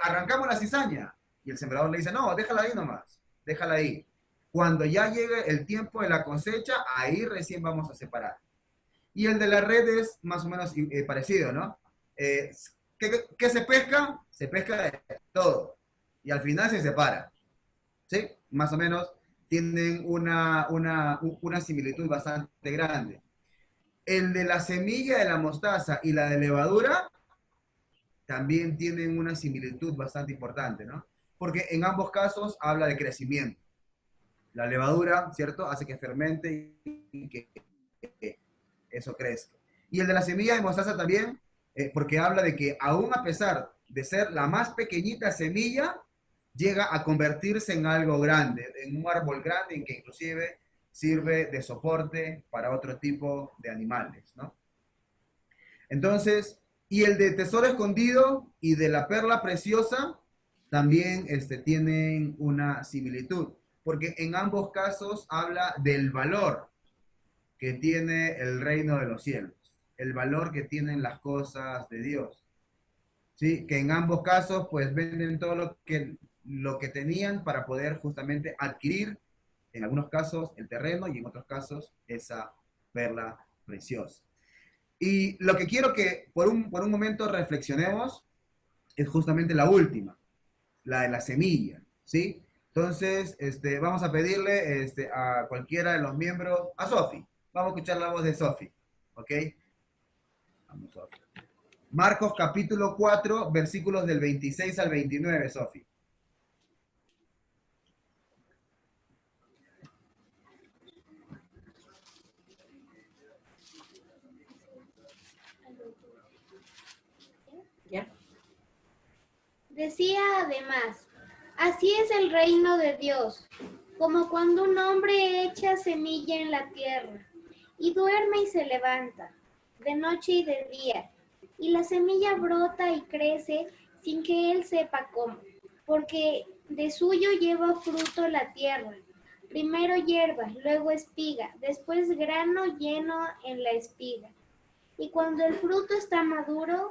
arrancamos la cizaña. Y el sembrador le dice, no, déjala ahí nomás, déjala ahí. Cuando ya llegue el tiempo de la cosecha, ahí recién vamos a separar. Y el de la red es más o menos parecido, ¿no? ¿Qué se pesca? Se pesca de todo. Y al final se separa. ¿Sí? Más o menos tienen una similitud bastante grande. El de la semilla de la mostaza y la de levadura también tienen una similitud bastante importante, ¿no? Porque en ambos casos habla de crecimiento. La levadura, ¿cierto? Hace que fermente y que eso crezca. Y el de la semilla de mostaza también, porque habla de que aún a pesar de ser la más pequeñita semilla, llega a convertirse en algo grande, en un árbol grande, en que inclusive sirve de soporte para otro tipo de animales, ¿no? Entonces, y el de tesoro escondido y de la perla preciosa también tienen una similitud, porque en ambos casos habla del valor que tiene el reino de los cielos, el valor que tienen las cosas de Dios, ¿sí? Que en ambos casos pues venden todo lo que tenían para poder justamente adquirir, en algunos casos el terreno y en otros casos esa perla preciosa. Y lo que quiero que por un momento reflexionemos es justamente la última, la de la semilla, ¿sí? Entonces, vamos a pedirle a cualquiera de los miembros, a Sofi, vamos a escuchar la voz de Sofi, ¿ok? Vamos, Sofi. Marcos capítulo 4, versículos del 26 al 29, Sofi.
Decía además, así es el reino de Dios, como cuando un hombre echa semilla en la tierra y duerme y se levanta, de noche y de día, y la semilla brota y crece sin que él sepa cómo, porque de suyo lleva fruto la tierra, primero hierba, luego espiga, después grano lleno en la espiga, y cuando el fruto está maduro,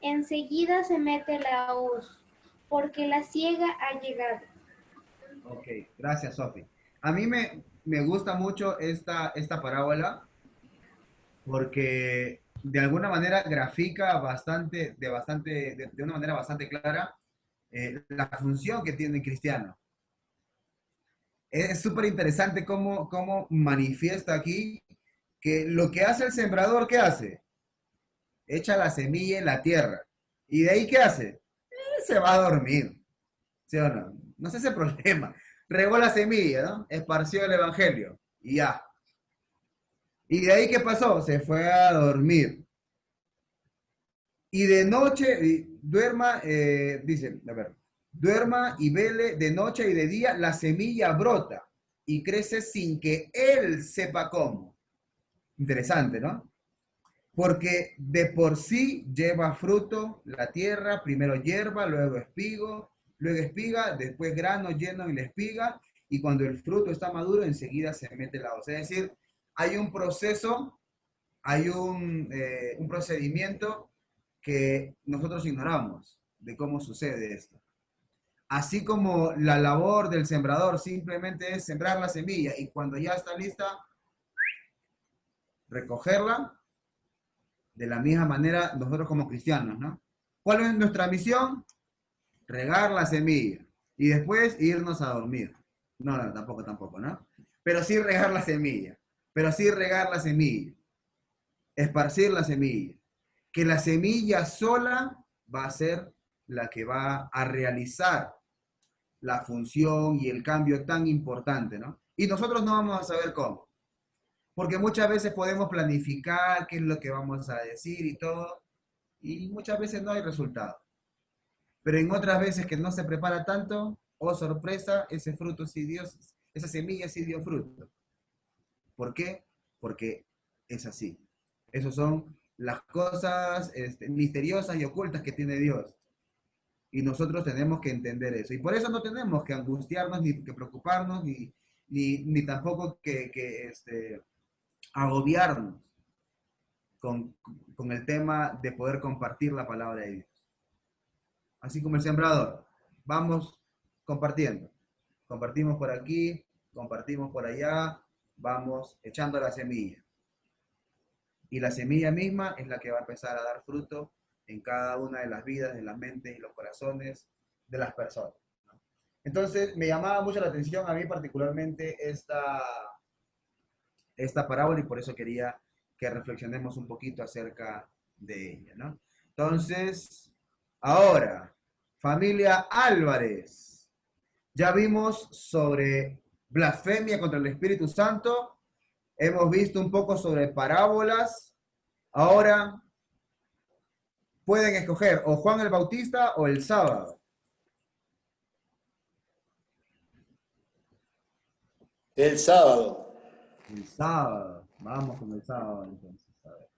enseguida se mete la hoz, porque la siega ha llegado.
Ok, gracias, Sofi. A mí me gusta mucho esta parábola porque de alguna manera grafica de una manera bastante clara la función que tiene el cristiano. Es súper interesante cómo manifiesta aquí que lo que hace el sembrador, ¿qué hace? Echa la semilla en la tierra. ¿Y de ahí qué hace? Se va a dormir. ¿Sí o no? No es ese problema. Regó la semilla, ¿no? Esparció el evangelio. Y ya. ¿Y de ahí qué pasó? Se fue a dormir. Y de noche, duerma, dice, a ver, duerma y vele de noche y de día, la semilla brota y crece sin que él sepa cómo. Interesante, ¿no? Porque de por sí lleva fruto la tierra, primero hierba, luego espiga, después grano lleno en la espiga, y cuando el fruto está maduro, enseguida se mete la hoz. Es decir, hay un proceso, hay un procedimiento que nosotros ignoramos de cómo sucede esto. Así como la labor del sembrador simplemente es sembrar la semilla y cuando ya está lista, recogerla. De la misma manera, nosotros como cristianos, ¿no? ¿Cuál es nuestra misión? Regar la semilla y después irnos a dormir. No, tampoco, ¿no? Pero sí regar la semilla. Esparcir la semilla. Que la semilla sola va a ser la que va a realizar la función y el cambio tan importante, ¿no? Y nosotros no vamos a saber cómo. Porque muchas veces podemos planificar qué es lo que vamos a decir y todo, y muchas veces no hay resultado. Pero en otras veces que no se prepara tanto, oh sorpresa, ese fruto sí dio, esa semilla sí dio fruto. ¿Por qué? Porque es así. Esas son las cosas misteriosas y ocultas que tiene Dios. Y nosotros tenemos que entender eso. Y por eso no tenemos que angustiarnos, ni que preocuparnos, ni tampoco que agobiarnos con el tema de poder compartir la palabra de Dios. Así como el sembrador, vamos compartiendo. Compartimos por aquí, compartimos por allá, vamos echando la semilla. Y la semilla misma es la que va a empezar a dar fruto en cada una de las vidas, de las mentes y los corazones de las personas, ¿no? Entonces, me llamaba mucho la atención a mí particularmente esta parábola y por eso quería que reflexionemos un poquito acerca de ella, ¿no? Entonces, ahora, familia Álvarez, ya vimos sobre blasfemia contra el Espíritu Santo, hemos visto un poco sobre parábolas, ahora pueden escoger o Juan el Bautista o el sábado.
El sábado.
El sábado. Vamos con el sábado entonces. A ver.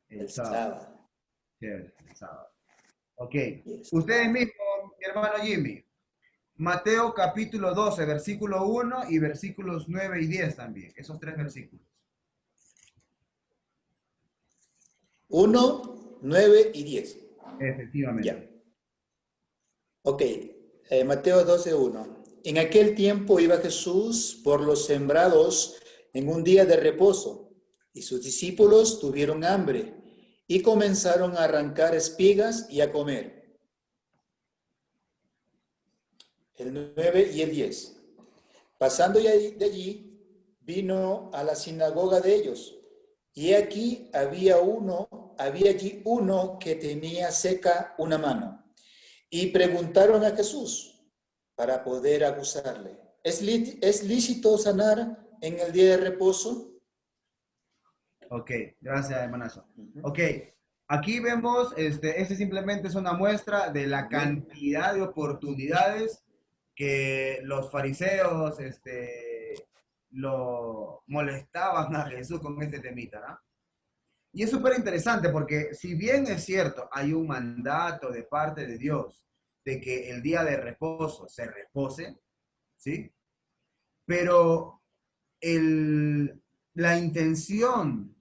El sábado. Chévere, el sábado. Ok. Ustedes mismos, mi hermano Jimmy. Mateo capítulo 12, versículo 1 y versículos 9 y 10 también. Esos tres versículos.
1, 9 y 10.
Efectivamente.
Ya. Ok. Mateo 12, 1. En aquel tiempo iba Jesús por los sembrados en un día de reposo, y sus discípulos tuvieron hambre y comenzaron a arrancar espigas y a comer. El 9 y el 10. Pasando ya de allí, vino a la sinagoga de ellos, y aquí había allí uno que tenía seca una mano, y preguntaron a Jesús para poder acusarle: ¿Es lícito sanar en el día de reposo?
Ok, gracias, hermanazo. Ok, aquí vemos, este simplemente es una muestra de la cantidad de oportunidades que los fariseos lo molestaban a Jesús con este temita, ¿no? Y es súper interesante porque si bien es cierto, hay un mandato de parte de Dios de que el día de reposo se repose, ¿sí? Pero la intención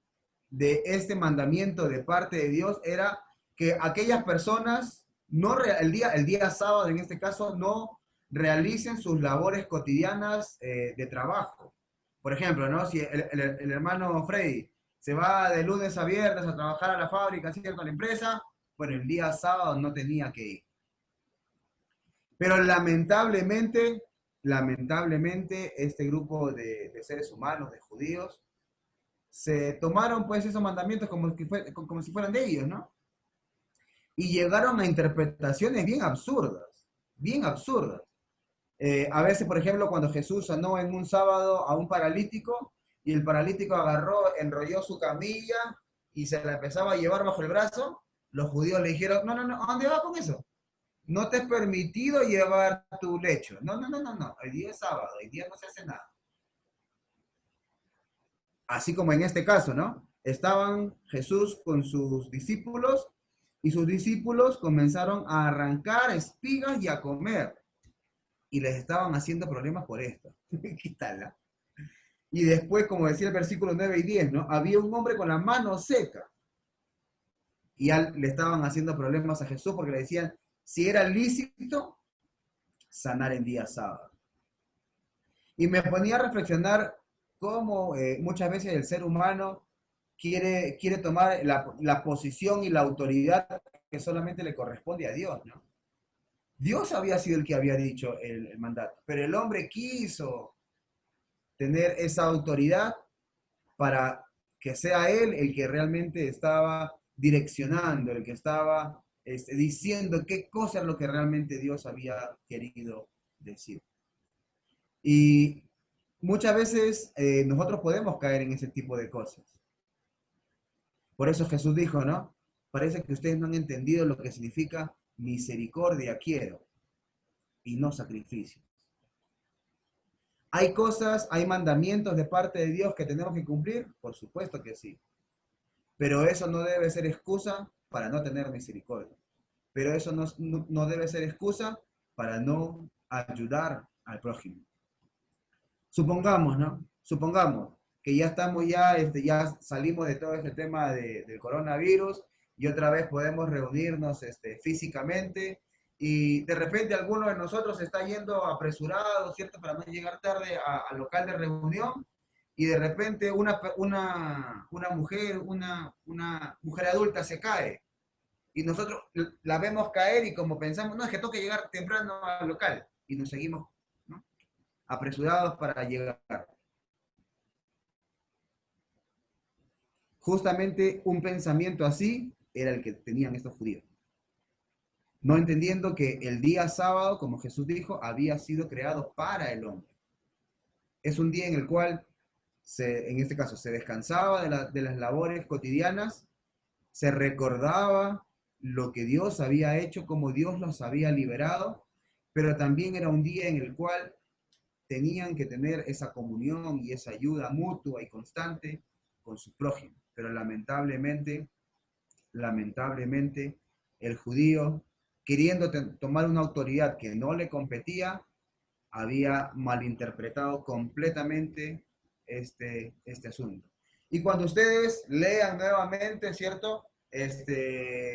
de este mandamiento de parte de Dios era que aquellas personas, el día sábado en este caso, no realicen sus labores cotidianas de trabajo. Por ejemplo, ¿no? Si el hermano Freddy se va de lunes a viernes a trabajar a la fábrica, ¿cierto? A la empresa, bueno, el día sábado no tenía que ir. Pero lamentablemente, este grupo de seres humanos, de judíos, se tomaron pues esos mandamientos como si fueran de ellos, ¿no? Y llegaron a interpretaciones bien absurdas, bien absurdas. A veces, por ejemplo, cuando Jesús sanó en un sábado a un paralítico, y el paralítico agarró, enrolló su camilla y se la empezaba a llevar bajo el brazo, los judíos le dijeron: no, ¿a dónde vas con eso? No te es permitido llevar tu lecho. No, hoy día es sábado, hoy día no se hace nada. Así como en este caso, ¿no? estaban Jesús con sus discípulos y sus discípulos comenzaron a arrancar espigas y a comer. Y les estaban haciendo problemas por esto. Quítala. Y después, como decía el versículo 9 y 10, ¿no? Había un hombre con la mano seca. Y le estaban haciendo problemas a Jesús porque le decían, si era lícito, sanar en día sábado. Y me ponía a reflexionar cómo muchas veces el ser humano quiere tomar la posición y la autoridad que solamente le corresponde a Dios, ¿no? Dios había sido el que había dicho el mandato, pero el hombre quiso tener esa autoridad para que sea él el que realmente estaba direccionando, el que estaba diciendo qué cosa es lo que realmente Dios había querido decir. Y muchas veces nosotros podemos caer en ese tipo de cosas. Por eso Jesús dijo, ¿no? Parece que ustedes no han entendido lo que significa misericordia quiero y no sacrificio. ¿Hay cosas, hay mandamientos de parte de Dios que tenemos que cumplir? Por supuesto que sí. Pero eso no debe ser excusa para no tener misericordia. Pero eso no debe ser excusa para no ayudar al prójimo. Supongamos, ¿no? Supongamos que ya estamos, ya salimos de todo este tema del coronavirus y otra vez podemos reunirnos físicamente y de repente alguno de nosotros está yendo apresurado, ¿cierto? Para no llegar tarde al local de reunión y de repente una mujer adulta se cae y nosotros la vemos caer y como pensamos, no, es que tengo que llegar temprano al local y nos seguimos, ¿no?, apresurados para llegar. Justamente un pensamiento así era el que tenían estos judíos. No entendiendo que el día sábado, como Jesús dijo, había sido creado para el hombre. Es un día en el cual, en este caso, se descansaba de las labores cotidianas, se recordaba lo que Dios había hecho, cómo Dios los había liberado, pero también era un día en el cual tenían que tener esa comunión y esa ayuda mutua y constante con su prójimo. Pero lamentablemente, el judío, queriendo tomar una autoridad que no le competía, había malinterpretado completamente este asunto. Y cuando ustedes lean nuevamente, ¿cierto?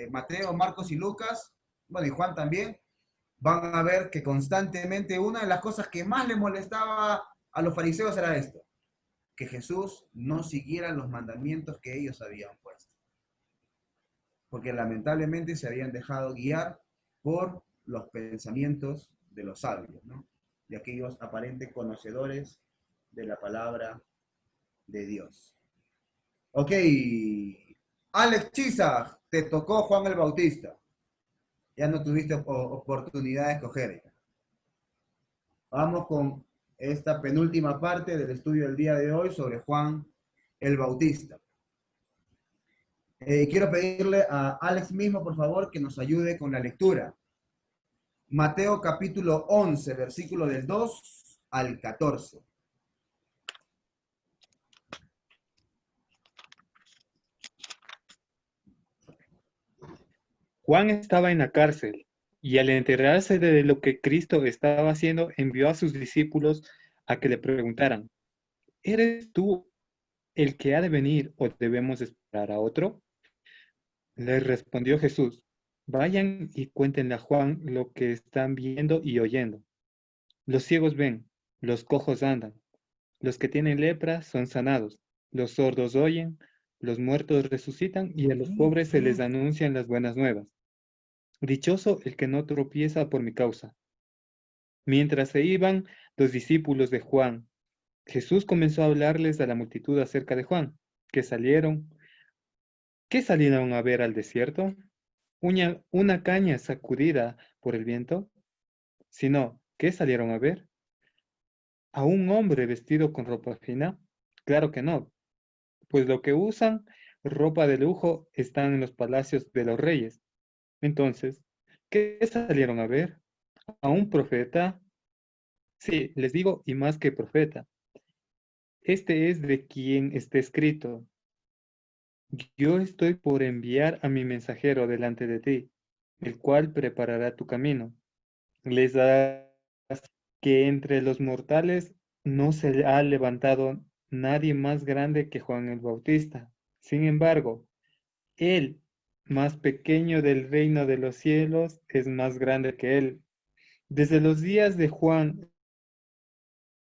Mateo, Marcos y Lucas, bueno, y Juan también, van a ver que constantemente una de las cosas que más les molestaba a los fariseos era esto, que Jesús no siguiera los mandamientos que ellos habían puesto. Porque lamentablemente se habían dejado guiar por los pensamientos de los sabios, ¿no? De aquellos aparentes conocedores de la palabra de Dios. Ok, Alex Chisa, te tocó Juan el Bautista. Ya no tuviste oportunidad de escoger. Vamos con esta penúltima parte del estudio del día de hoy sobre Juan el Bautista. Quiero pedirle a Alex mismo, por favor, que nos ayude con la lectura. Mateo capítulo 11, versículo del 2 al 14.
Juan estaba en la cárcel y al enterarse de lo que Cristo estaba haciendo, envió a sus discípulos a que le preguntaran, ¿eres tú el que ha de venir o debemos esperar a otro? Les respondió Jesús, vayan y cuéntenle a Juan lo que están viendo y oyendo. Los ciegos ven, los cojos andan, los que tienen lepra son sanados, los sordos oyen, los muertos resucitan y a los pobres se les anuncian las buenas nuevas. Dichoso el que no tropieza por mi causa. Mientras se iban los discípulos de Juan, Jesús comenzó a hablarles a la multitud acerca de Juan, que salieron. ¿Qué salieron a ver al desierto? ¿Una caña sacudida por el viento? Sino, ¿qué salieron a ver? ¿A un hombre vestido con ropa fina? Claro que no, pues lo que usan ropa de lujo están en los palacios de los reyes. Entonces, ¿qué salieron a ver? ¿A un profeta? Sí, les digo, y más que profeta. Este es de quien está escrito. yo estoy por enviar a mi mensajero delante de ti, el cual preparará tu camino. Les da que entre los mortales no se ha levantado nadie más grande que Juan el Bautista. Sin embargo, el más pequeño del reino de los cielos es más grande que él. Desde los días de Juan,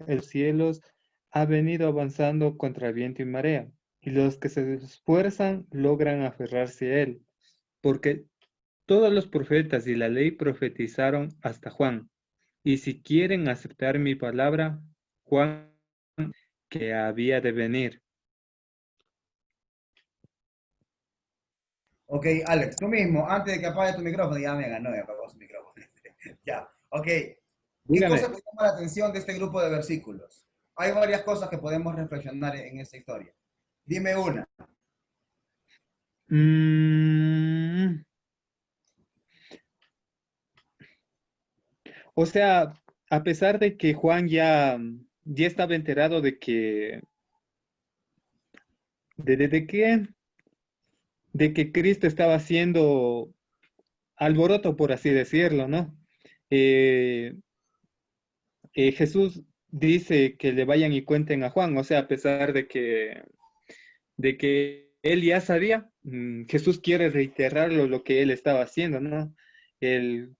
el cielos ha venido avanzando contra viento y marea, y los que se esfuerzan logran aferrarse a él, porque todos los profetas y la ley profetizaron hasta Juan. Y si quieren aceptar mi palabra, Juan, que había de venir.
Ok, Alex, tú mismo, antes de que apague tu micrófono, ya me ganó y apagó su micrófono. Ya, ok. ¿Qué cosa
Dígame.
te llama la atención de este grupo de versículos? Hay varias cosas que podemos reflexionar en esta historia. Dime una.
Mm, o sea, a pesar de que Juan ya estaba enterado de que, de qué, de que Cristo estaba haciendo alboroto, por así decirlo, ¿no? Eh, Jesús dice que le vayan y cuenten a Juan, o sea, a pesar de que él ya sabía, Jesús quiere reiterarlo lo que él estaba haciendo, ¿no? El,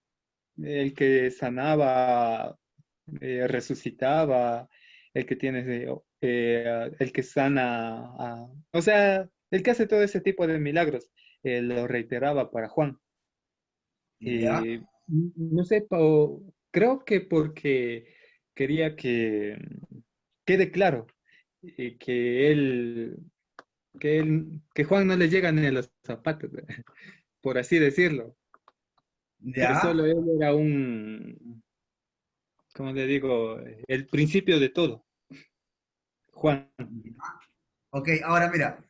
el que sanaba, resucitaba, el que tiene, el que sana, o sea, el que hace todo ese tipo de milagros, lo reiteraba para Juan.
¿Ya?
No sé, creo que porque quería que quede claro que que Juan no le llega ni a los zapatos, por así decirlo. Que
¿Ya?
solo él era ¿cómo le digo? El principio de todo, Juan.
Ok, ahora mira,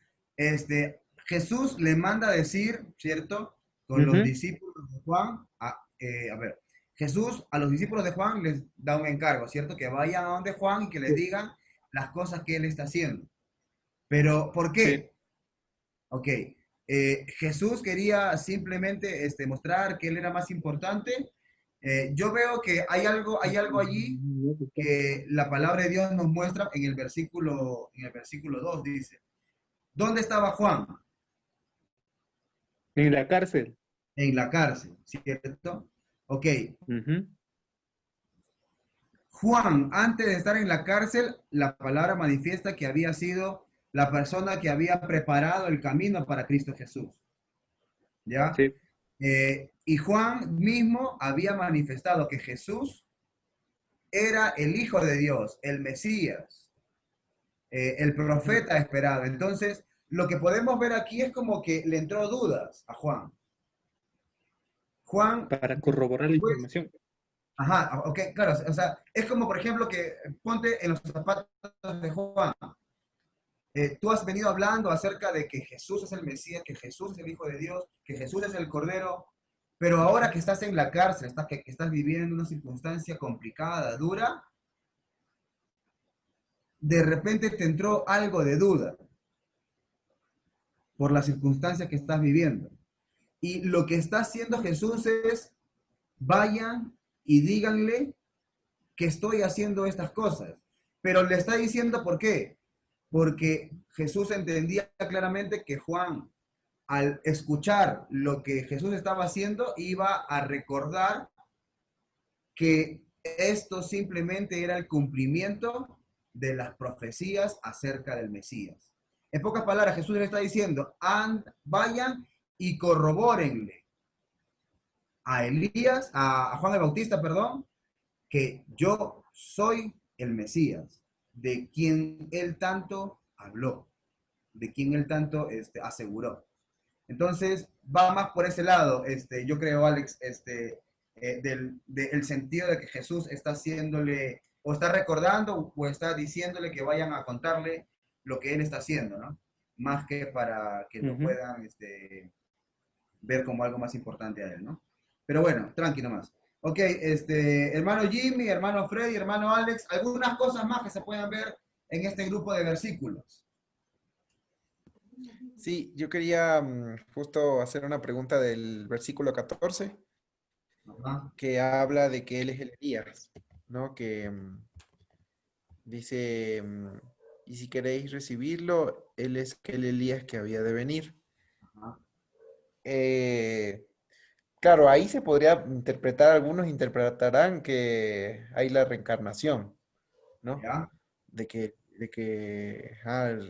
Jesús le manda a decir, ¿cierto? Con los
Ujú.
discípulos de Juan, a ver, Jesús a los discípulos de Juan les da un encargo, ¿cierto? Que vayan a donde Juan y que les
Sí,
digan las cosas que él está haciendo. Pero, ¿por
sí.
qué? Ok, Jesús quería simplemente mostrar que él era más importante. Yo veo que hay algo allí que la palabra de Dios nos muestra en el versículo 2 dice, ¿dónde estaba Juan?
En la cárcel.
En la cárcel, ¿cierto? Ok,
Ujú.
Juan, antes de estar en la cárcel, la palabra manifiesta que había sido la persona que había preparado el camino para Cristo Jesús, ¿ya?
Sí.
Y Juan mismo había manifestado que Jesús era el Hijo de Dios, el Mesías, el profeta esperado. Entonces, lo que podemos ver aquí es como que le entró dudas a Juan. Juan,
Para corroborar la
pues,
información.
ajá, ok, claro, o sea, es como por ejemplo que ponte en los zapatos de Juan. Tú has venido hablando acerca de que Jesús es el Mesías, que Jesús es el Hijo de Dios, que Jesús es el Cordero, pero ahora que estás en la cárcel, que estás viviendo una circunstancia complicada, dura, de repente te entró algo de duda por la circunstancia que estás viviendo. Y lo que está haciendo Jesús es, vayan y díganle que estoy haciendo estas cosas. Pero le está diciendo por qué. Porque Jesús entendía claramente que Juan, al escuchar lo que Jesús estaba haciendo, iba a recordar que esto simplemente era el cumplimiento de las profecías acerca del Mesías. En pocas palabras, Jesús le está diciendo, vayan y corrobórenle a Elías, a Juan el Bautista, perdón, que yo soy el Mesías, de quien él tanto habló, de quien él tanto aseguró. Entonces, va más por ese lado, yo creo, Alex, del sentido de que Jesús está haciéndole, o está recordando, o está diciéndole que vayan a contarle lo que él está haciendo, ¿no? Más que para que lo
Ujú.
puedan ver como algo más importante a él, ¿no? Pero bueno, tranqui nomás. Ok, hermano Jimmy, hermano Freddy, hermano Alex, algunas cosas más que se puedan ver en este grupo de versículos.
Sí, yo quería justo hacer una pregunta del versículo 14,
Ajá.
que habla de que él es el Elías, ¿no? Que dice, y si queréis recibirlo, él es aquel Elías que había de venir.
Ajá.
Eh, claro, ahí se podría interpretar, algunos interpretarán que hay la reencarnación, ¿no?
¿Ya?
De que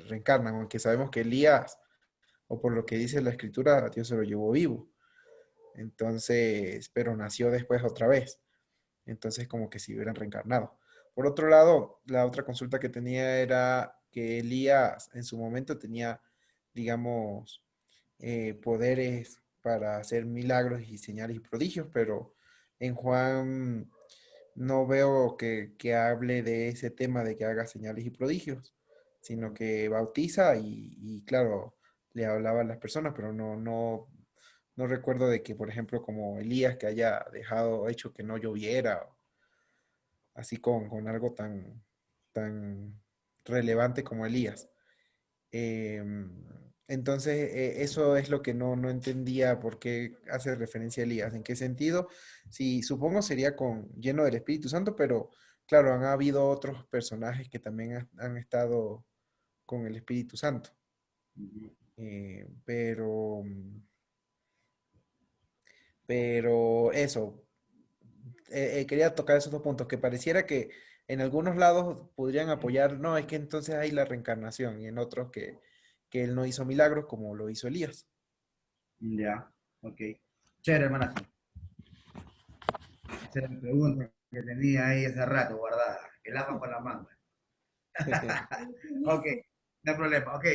reencarnan, aunque sabemos que Elías, o por lo que dice la escritura, Dios se lo llevó vivo. Entonces, pero nació después otra vez. Entonces, como que si hubieran reencarnado. Por otro lado, la otra consulta que tenía era que Elías en su momento tenía, digamos, poderes para hacer milagros y señales y prodigios, pero en Juan no veo que hable de ese tema de que haga señales y prodigios, sino que bautiza y claro, le hablaba a las personas, pero no recuerdo de que, por ejemplo, como Elías que haya dejado, hecho que no lloviera, así con algo tan relevante como Elías. Em, entonces, eso es lo que no entendía por qué hace referencia a Elías. ¿En qué sentido? Sí, supongo sería lleno del Espíritu Santo, pero claro, han habido otros personajes que también han estado con el Espíritu Santo.
Ujú.
Pero eso, quería tocar esos dos puntos, que pareciera que en algunos lados podrían apoyar, no, es que entonces hay la reencarnación, y en otros que él no hizo milagros como lo hizo Elías.
Ya, ok. Chévere, hermanazo. Esa era la pregunta que tenía ahí hace rato guardada. El ama con la manga. Ok, no hay problema. Ok.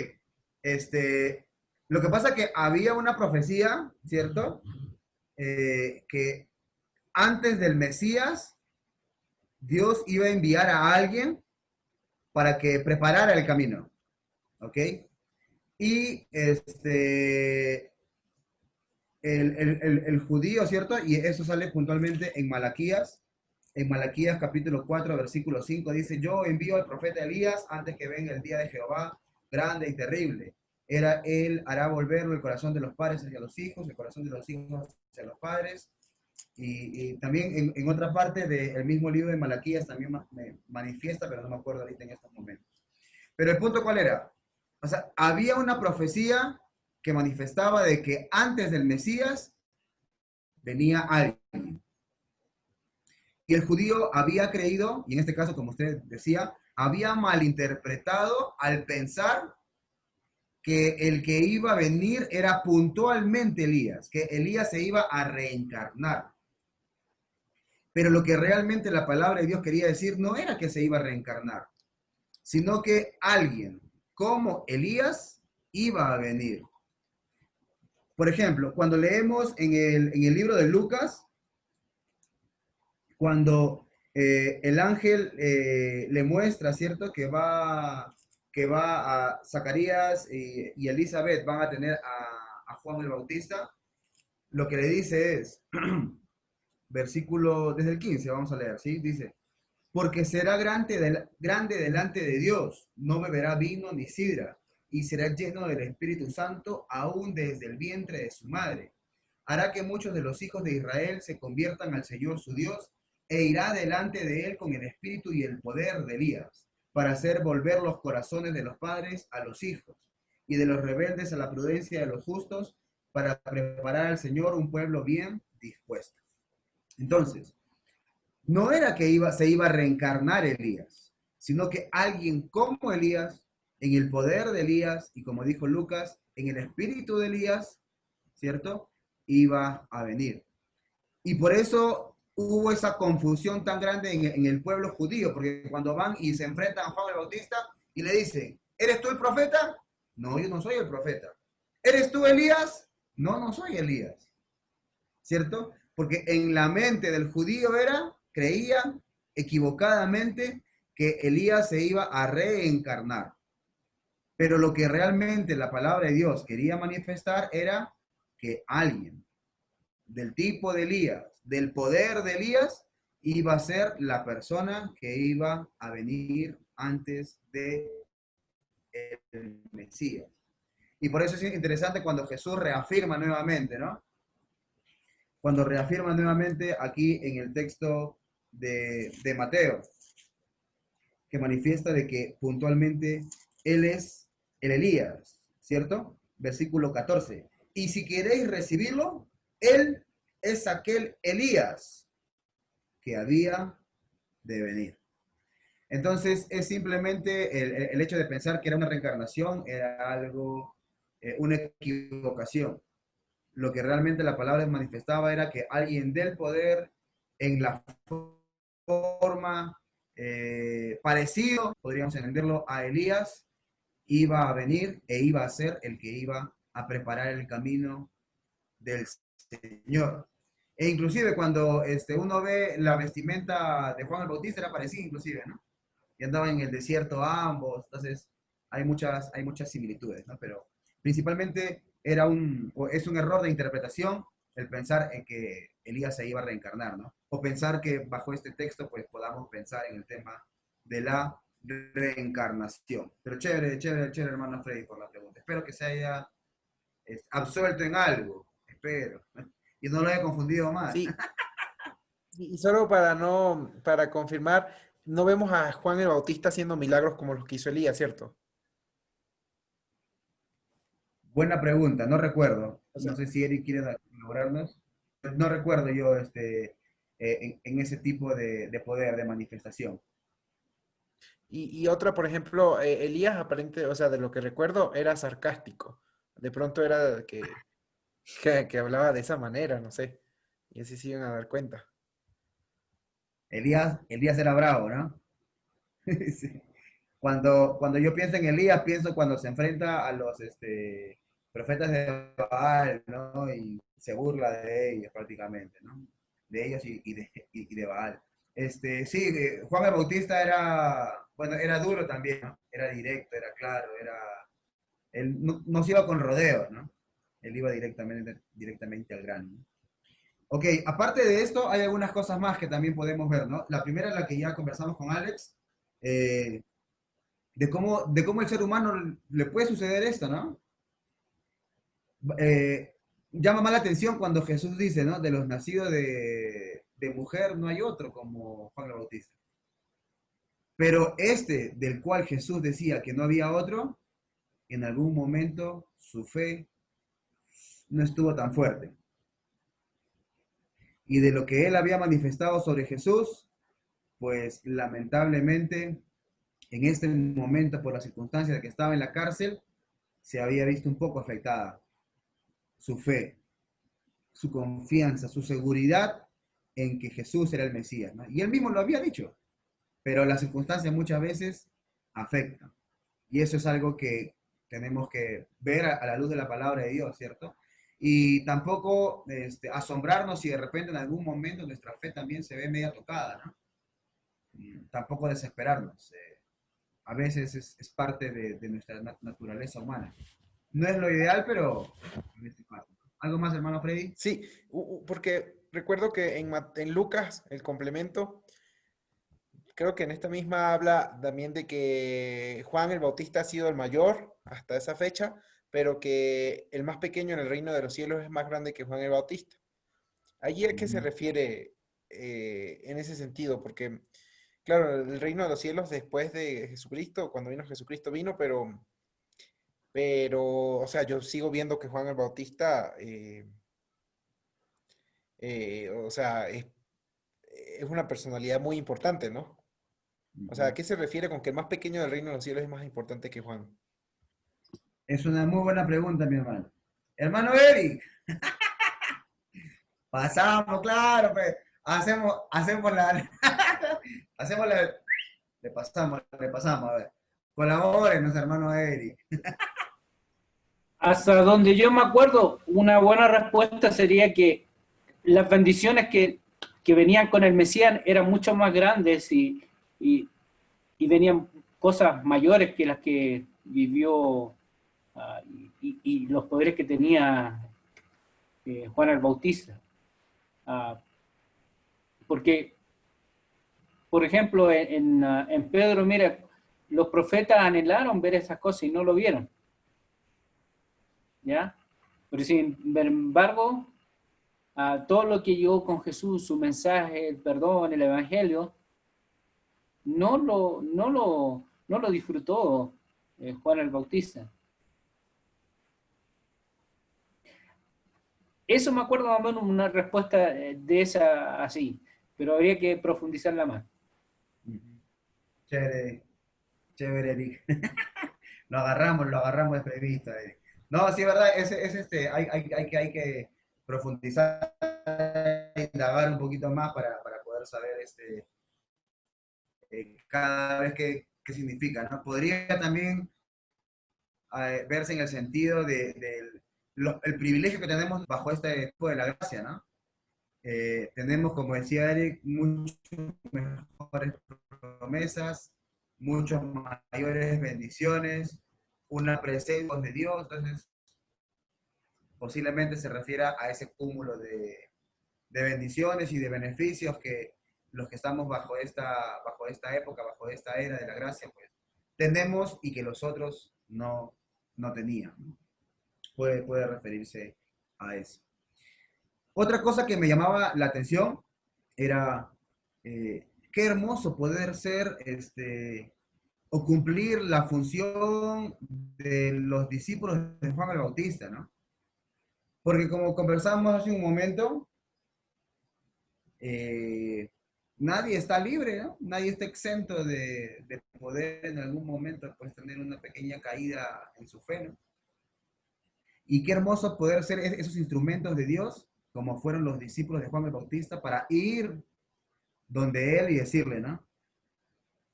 Este, lo que pasa es que había una profecía, ¿cierto? Que antes del Mesías, Dios iba a enviar a alguien para que preparara el camino. ¿Ok? Y el judío, ¿cierto? Y eso sale puntualmente en Malaquías capítulo 4, versículo 5, dice, yo envío al profeta Elías antes que venga el día de Jehová, grande y terrible. Él hará volver el corazón de los padres hacia los hijos, el corazón de los hijos hacia los padres. Y también en otra parte del mismo libro de Malaquías también me manifiesta, pero no me acuerdo ahorita en estos momentos. Pero el punto, ¿cuál era? O sea, había una profecía que manifestaba de que antes del Mesías venía alguien. Y el judío había creído, y en este caso, como usted decía, había malinterpretado al pensar que el que iba a venir era puntualmente Elías, que Elías se iba a reencarnar. Pero lo que realmente la palabra de Dios quería decir no era que se iba a reencarnar, sino que alguien como Elías iba a venir. Por ejemplo, cuando leemos en el libro de Lucas, cuando el ángel le muestra, ¿cierto? Que va a Zacarías y Elizabeth van a tener a Juan el Bautista, lo que le dice es, versículo desde el 15, vamos a leer, ¿sí? Dice, porque será grande delante de Dios, no beberá vino ni sidra, y será lleno del Espíritu Santo aún desde el vientre de su madre. Hará que muchos de los hijos de Israel se conviertan al Señor su Dios, e irá delante de él con el espíritu y el poder de Elías, para hacer volver los corazones de los padres a los hijos, y de los rebeldes a la prudencia de los justos, para preparar al Señor un pueblo bien dispuesto. Entonces, no era que se iba a reencarnar Elías, sino que alguien como Elías, en el poder de Elías, y como dijo Lucas, en el espíritu de Elías, ¿cierto? Iba a venir. Y por eso hubo esa confusión tan grande en el pueblo judío, porque cuando van y se enfrentan a Juan el Bautista y le dicen, ¿eres tú el profeta? No, yo no soy el profeta. ¿Eres tú Elías? No, no soy Elías. ¿Cierto? Porque en la mente del judío creía equivocadamente que Elías se iba a reencarnar. Pero lo que realmente la palabra de Dios quería manifestar era que alguien del tipo de Elías, del poder de Elías, iba a ser la persona que iba a venir antes de el Mesías. Y por eso es interesante cuando Jesús reafirma nuevamente, ¿no? Cuando reafirma nuevamente aquí en el texto de Mateo, que manifiesta de que puntualmente Él es el Elías, ¿cierto? Versículo 14. Y si queréis recibirlo, Él es aquel Elías que había de venir. Entonces, es simplemente el hecho de pensar que era una reencarnación, era algo, una equivocación. Lo que realmente la palabra manifestaba era que alguien del poder, en la forma parecido, podríamos entenderlo, a Elías, iba a venir e iba a ser el que iba a preparar el camino del Señor. E inclusive cuando uno ve la vestimenta de Juan el Bautista, era parecida inclusive, ¿no? Y andaban en el desierto ambos, entonces hay muchas similitudes, ¿no? Pero principalmente es un error de interpretación el pensar en que Elías se iba a reencarnar, ¿no? O pensar que bajo este texto pues podamos pensar en el tema de la reencarnación. Pero chévere, hermano Freddy, por la pregunta. Espero que se haya absuelto en algo, espero. Y no lo haya confundido más.
Sí. Y solo para confirmar, no vemos a Juan el Bautista haciendo milagros como los que hizo Elías, ¿cierto?
Buena pregunta, no recuerdo.
O sea,
No sé si Eric quiere colaborarnos. No recuerdo yo en ese tipo de poder, de manifestación.
y otra, por ejemplo, Elías aparente, o sea, de lo que recuerdo, era sarcástico. De pronto era que hablaba de esa manera, no sé. Y así se iban a dar cuenta.
Elías era bravo, ¿no? Sí. Cuando yo pienso en Elías, pienso cuando se enfrenta a los profetas de Baal, ¿no? Y se burla de ellos prácticamente, ¿no? De ellos y de Baal. Sí, Juan el Bautista era duro también, ¿no? Era directo, era claro, él no se iba con rodeos, ¿no? Él iba directamente al grano, ¿no? Ok, aparte de esto, hay algunas cosas más que también podemos ver, ¿no? La primera es la que ya conversamos con Alex, de cómo el ser humano le puede suceder esto, ¿no? Eh, Llama más la atención cuando Jesús dice, ¿no? De los nacidos de mujer no hay otro como Juan el Bautista. Pero del cual Jesús decía que no había otro, en algún momento su fe no estuvo tan fuerte. Y de lo que él había manifestado sobre Jesús, pues lamentablemente en este momento, por la circunstancia de que estaba en la cárcel, se había visto un poco afectada su fe, su confianza, su seguridad en que Jesús era el Mesías, ¿no? Y él mismo lo había dicho, pero las circunstancias muchas veces afectan. Y eso es algo que tenemos que ver a la luz de la palabra de Dios, ¿cierto? Y tampoco asombrarnos si de repente en algún momento nuestra fe también se ve media tocada, ¿no? Tampoco desesperarnos. A veces es parte de nuestra naturaleza humana. No es lo ideal, pero es parte. ¿Algo más, hermano Freddy?
Sí, porque recuerdo que en Lucas, el complemento, creo que en esta misma habla también de que Juan el Bautista ha sido el mayor hasta esa fecha, pero que el más pequeño en el reino de los cielos es más grande que Juan el Bautista. ¿Allí a qué se refiere en ese sentido? Porque, claro, el reino de los cielos después de Jesucristo, cuando vino Jesucristo vino, pero, o sea, yo sigo viendo que Juan el Bautista, o sea, es una personalidad muy importante, ¿no? O sea, ¿a qué se refiere con que el más pequeño del reino de los cielos es más importante que Juan?
Es una muy buena pregunta, mi hermano. Hermano Eric. Pasamos, claro, pues. Hacemos la... hacemos la... Le pasamos, a ver. Colaborenos, hermano Eric.
Hasta donde yo me acuerdo, una buena respuesta sería que las bendiciones que venían con el Mesías eran mucho más grandes y venían cosas mayores que las que vivió y los poderes que tenía Juan el Bautista. Porque, por ejemplo, en Pedro, mira, los profetas anhelaron ver esas cosas y no lo vieron. ¿ya? Pero sin embargo, todo lo que llegó con Jesús, su mensaje, el perdón, el evangelio, no lo disfrutó Juan el Bautista. Eso me acuerdo más o menos una respuesta de esa así, pero habría que profundizarla más.
Chévere, chévere, Eric. Lo agarramos desprevisto, Eric. No, sí, es verdad, hay que profundizar, indagar un poquito más para poder saber cada vez qué significa, ¿no? Podría también verse en el sentido el privilegio que tenemos bajo este tipo de la gracia, ¿no? Tenemos, como decía Eric, muchas mejores promesas, muchas mayores bendiciones, una presencia de Dios, entonces posiblemente se refiera a ese cúmulo de bendiciones y de beneficios que los que estamos bajo esta época, bajo esta era de la gracia, pues tenemos y que los otros no tenían. Puede referirse a eso. Otra cosa que me llamaba la atención era qué hermoso poder ser o cumplir la función de los discípulos de Juan el Bautista, ¿no? Porque como conversamos hace un momento, nadie está libre, ¿no? Nadie está exento de poder en algún momento pues, tener una pequeña caída en su fe, ¿no? Y qué hermoso poder ser esos instrumentos de Dios, como fueron los discípulos de Juan el Bautista, para ir donde él y decirle, ¿no?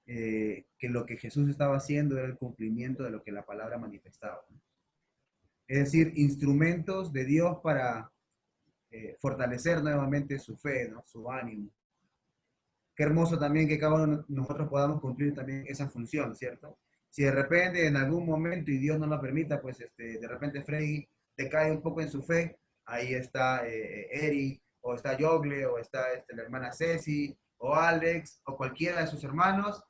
Que lo que Jesús estaba haciendo era el cumplimiento de lo que la palabra manifestaba, ¿no? Es decir, instrumentos de Dios para fortalecer nuevamente su fe, ¿no? Su ánimo. Qué hermoso también que cada uno de nosotros podamos cumplir también esa función, ¿cierto? Si de repente en algún momento y Dios no lo permita, pues de repente Freddy te cae un poco en su fe, ahí está Eri, o está Yogle, o está la hermana Ceci, o Alex, o cualquiera de sus hermanos,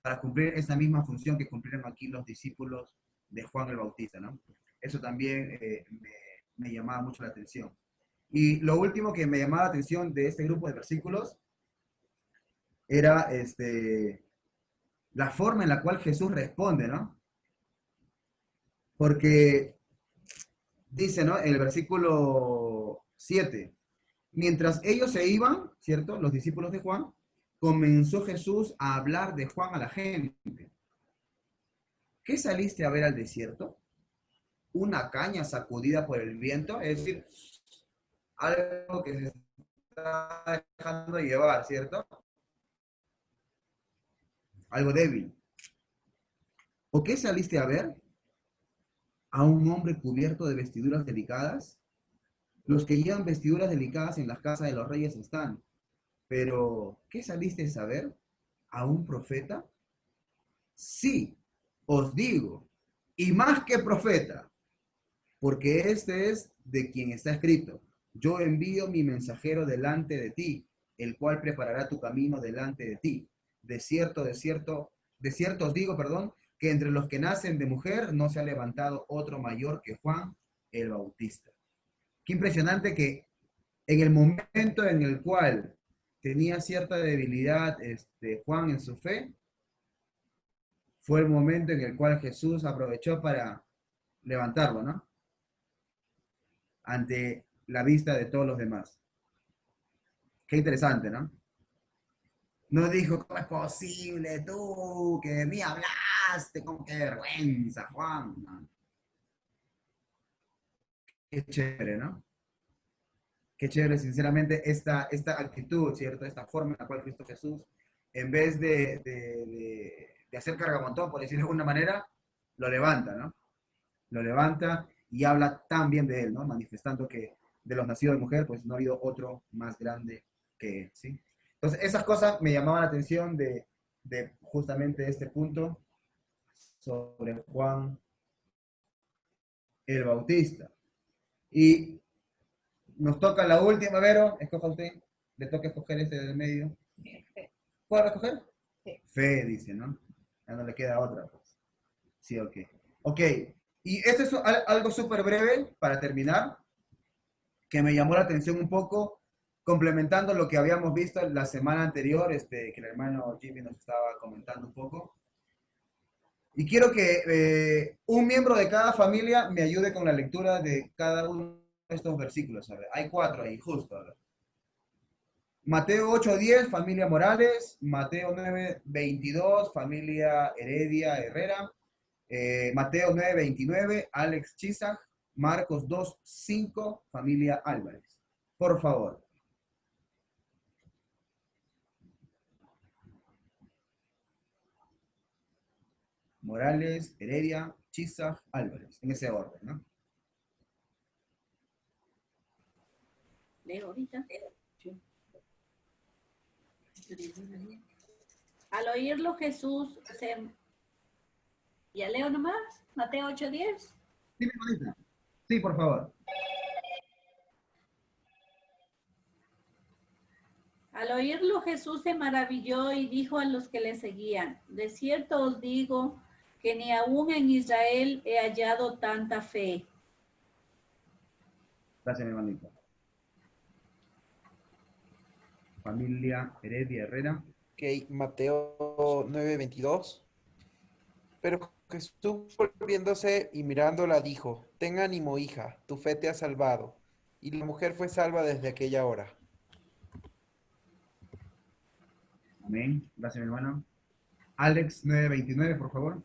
para cumplir esa misma función que cumplieron aquí los discípulos de Juan el Bautista, ¿no? Eso también me llamaba mucho la atención. Y lo último que me llamaba la atención de este grupo de versículos era la forma en la cual Jesús responde, ¿no? Porque dice, ¿no? En el versículo 7, mientras ellos se iban, ¿cierto? Los discípulos de Juan, comenzó Jesús a hablar de Juan a la gente. ¿Qué saliste a ver al desierto? ¿Una caña sacudida por el viento? Es decir, algo que se está dejando llevar, ¿cierto? Algo débil. ¿O qué saliste a ver? ¿A un hombre cubierto de vestiduras delicadas? Los que llevan vestiduras delicadas en las casas de los reyes están. Pero, ¿qué saliste a saber? ¿A un profeta? Sí, os digo, y más que profeta, porque este es de quien está escrito: yo envío mi mensajero delante de ti, el cual preparará tu camino delante de ti. De cierto os digo, que entre los que nacen de mujer no se ha levantado otro mayor que Juan el Bautista. Qué impresionante que en el momento en el cual tenía cierta debilidad Juan en su fe, fue el momento en el cual Jesús aprovechó para levantarlo, ¿no? Ante la vista de todos los demás. Qué interesante, ¿no? No dijo, ¿cómo es posible tú que de mí hablaste? Con qué vergüenza, Juan. ¿No? Qué chévere, ¿no? Qué chévere, sinceramente, esta actitud, ¿cierto? Esta forma en la cual Cristo Jesús, en vez de hacer cargamontón, por decirlo de alguna manera, lo levanta, ¿no? Lo levanta y habla tan bien de él, ¿no? Manifestando que de los nacidos de mujer, pues no ha habido otro más grande que él, ¿sí? Entonces, esas cosas me llamaban la atención de justamente este punto sobre Juan el Bautista. Y nos toca la última, Vero, escoja usted, le toca escoger este del medio. ¿Puedo escoger?
Sí.
Fe, dice, ¿no? Ya no le queda otra, pues. Sí, ok. Ok, Y esto es algo súper breve para terminar, que me llamó la atención un poco, complementando lo que habíamos visto la semana anterior, que el hermano Jimmy nos estaba comentando un poco. Y quiero que un miembro de cada familia me ayude con la lectura de cada uno de estos versículos. A ver, hay 4 ahí, justo. A ver. Mateo 8:10, familia Morales. Mateo 9:22, familia Heredia Herrera. Mateo 9:29, Alex Chisak. Marcos 2:5, familia Álvarez. Por favor. Morales, Heredia, Chisak, Álvarez. En ese orden, ¿no?
Leo ahorita. Al oírlo Jesús se... ¿Ya leo nomás? Mateo 8:10.
Sí, mi hermanita. Sí, por favor.
Al oírlo Jesús se maravilló y dijo a los que le seguían, de cierto os digo que ni aún en Israel he hallado tanta fe.
Gracias, mi hermanita. Familia Heredia Herrera.
Ok, Mateo 9:22. Pero Jesús volviéndose y mirándola dijo, ten ánimo, hija, tu fe te ha salvado. Y la mujer fue salva desde aquella hora.
Amén. Gracias, mi hermano. Alex 9:29, por favor.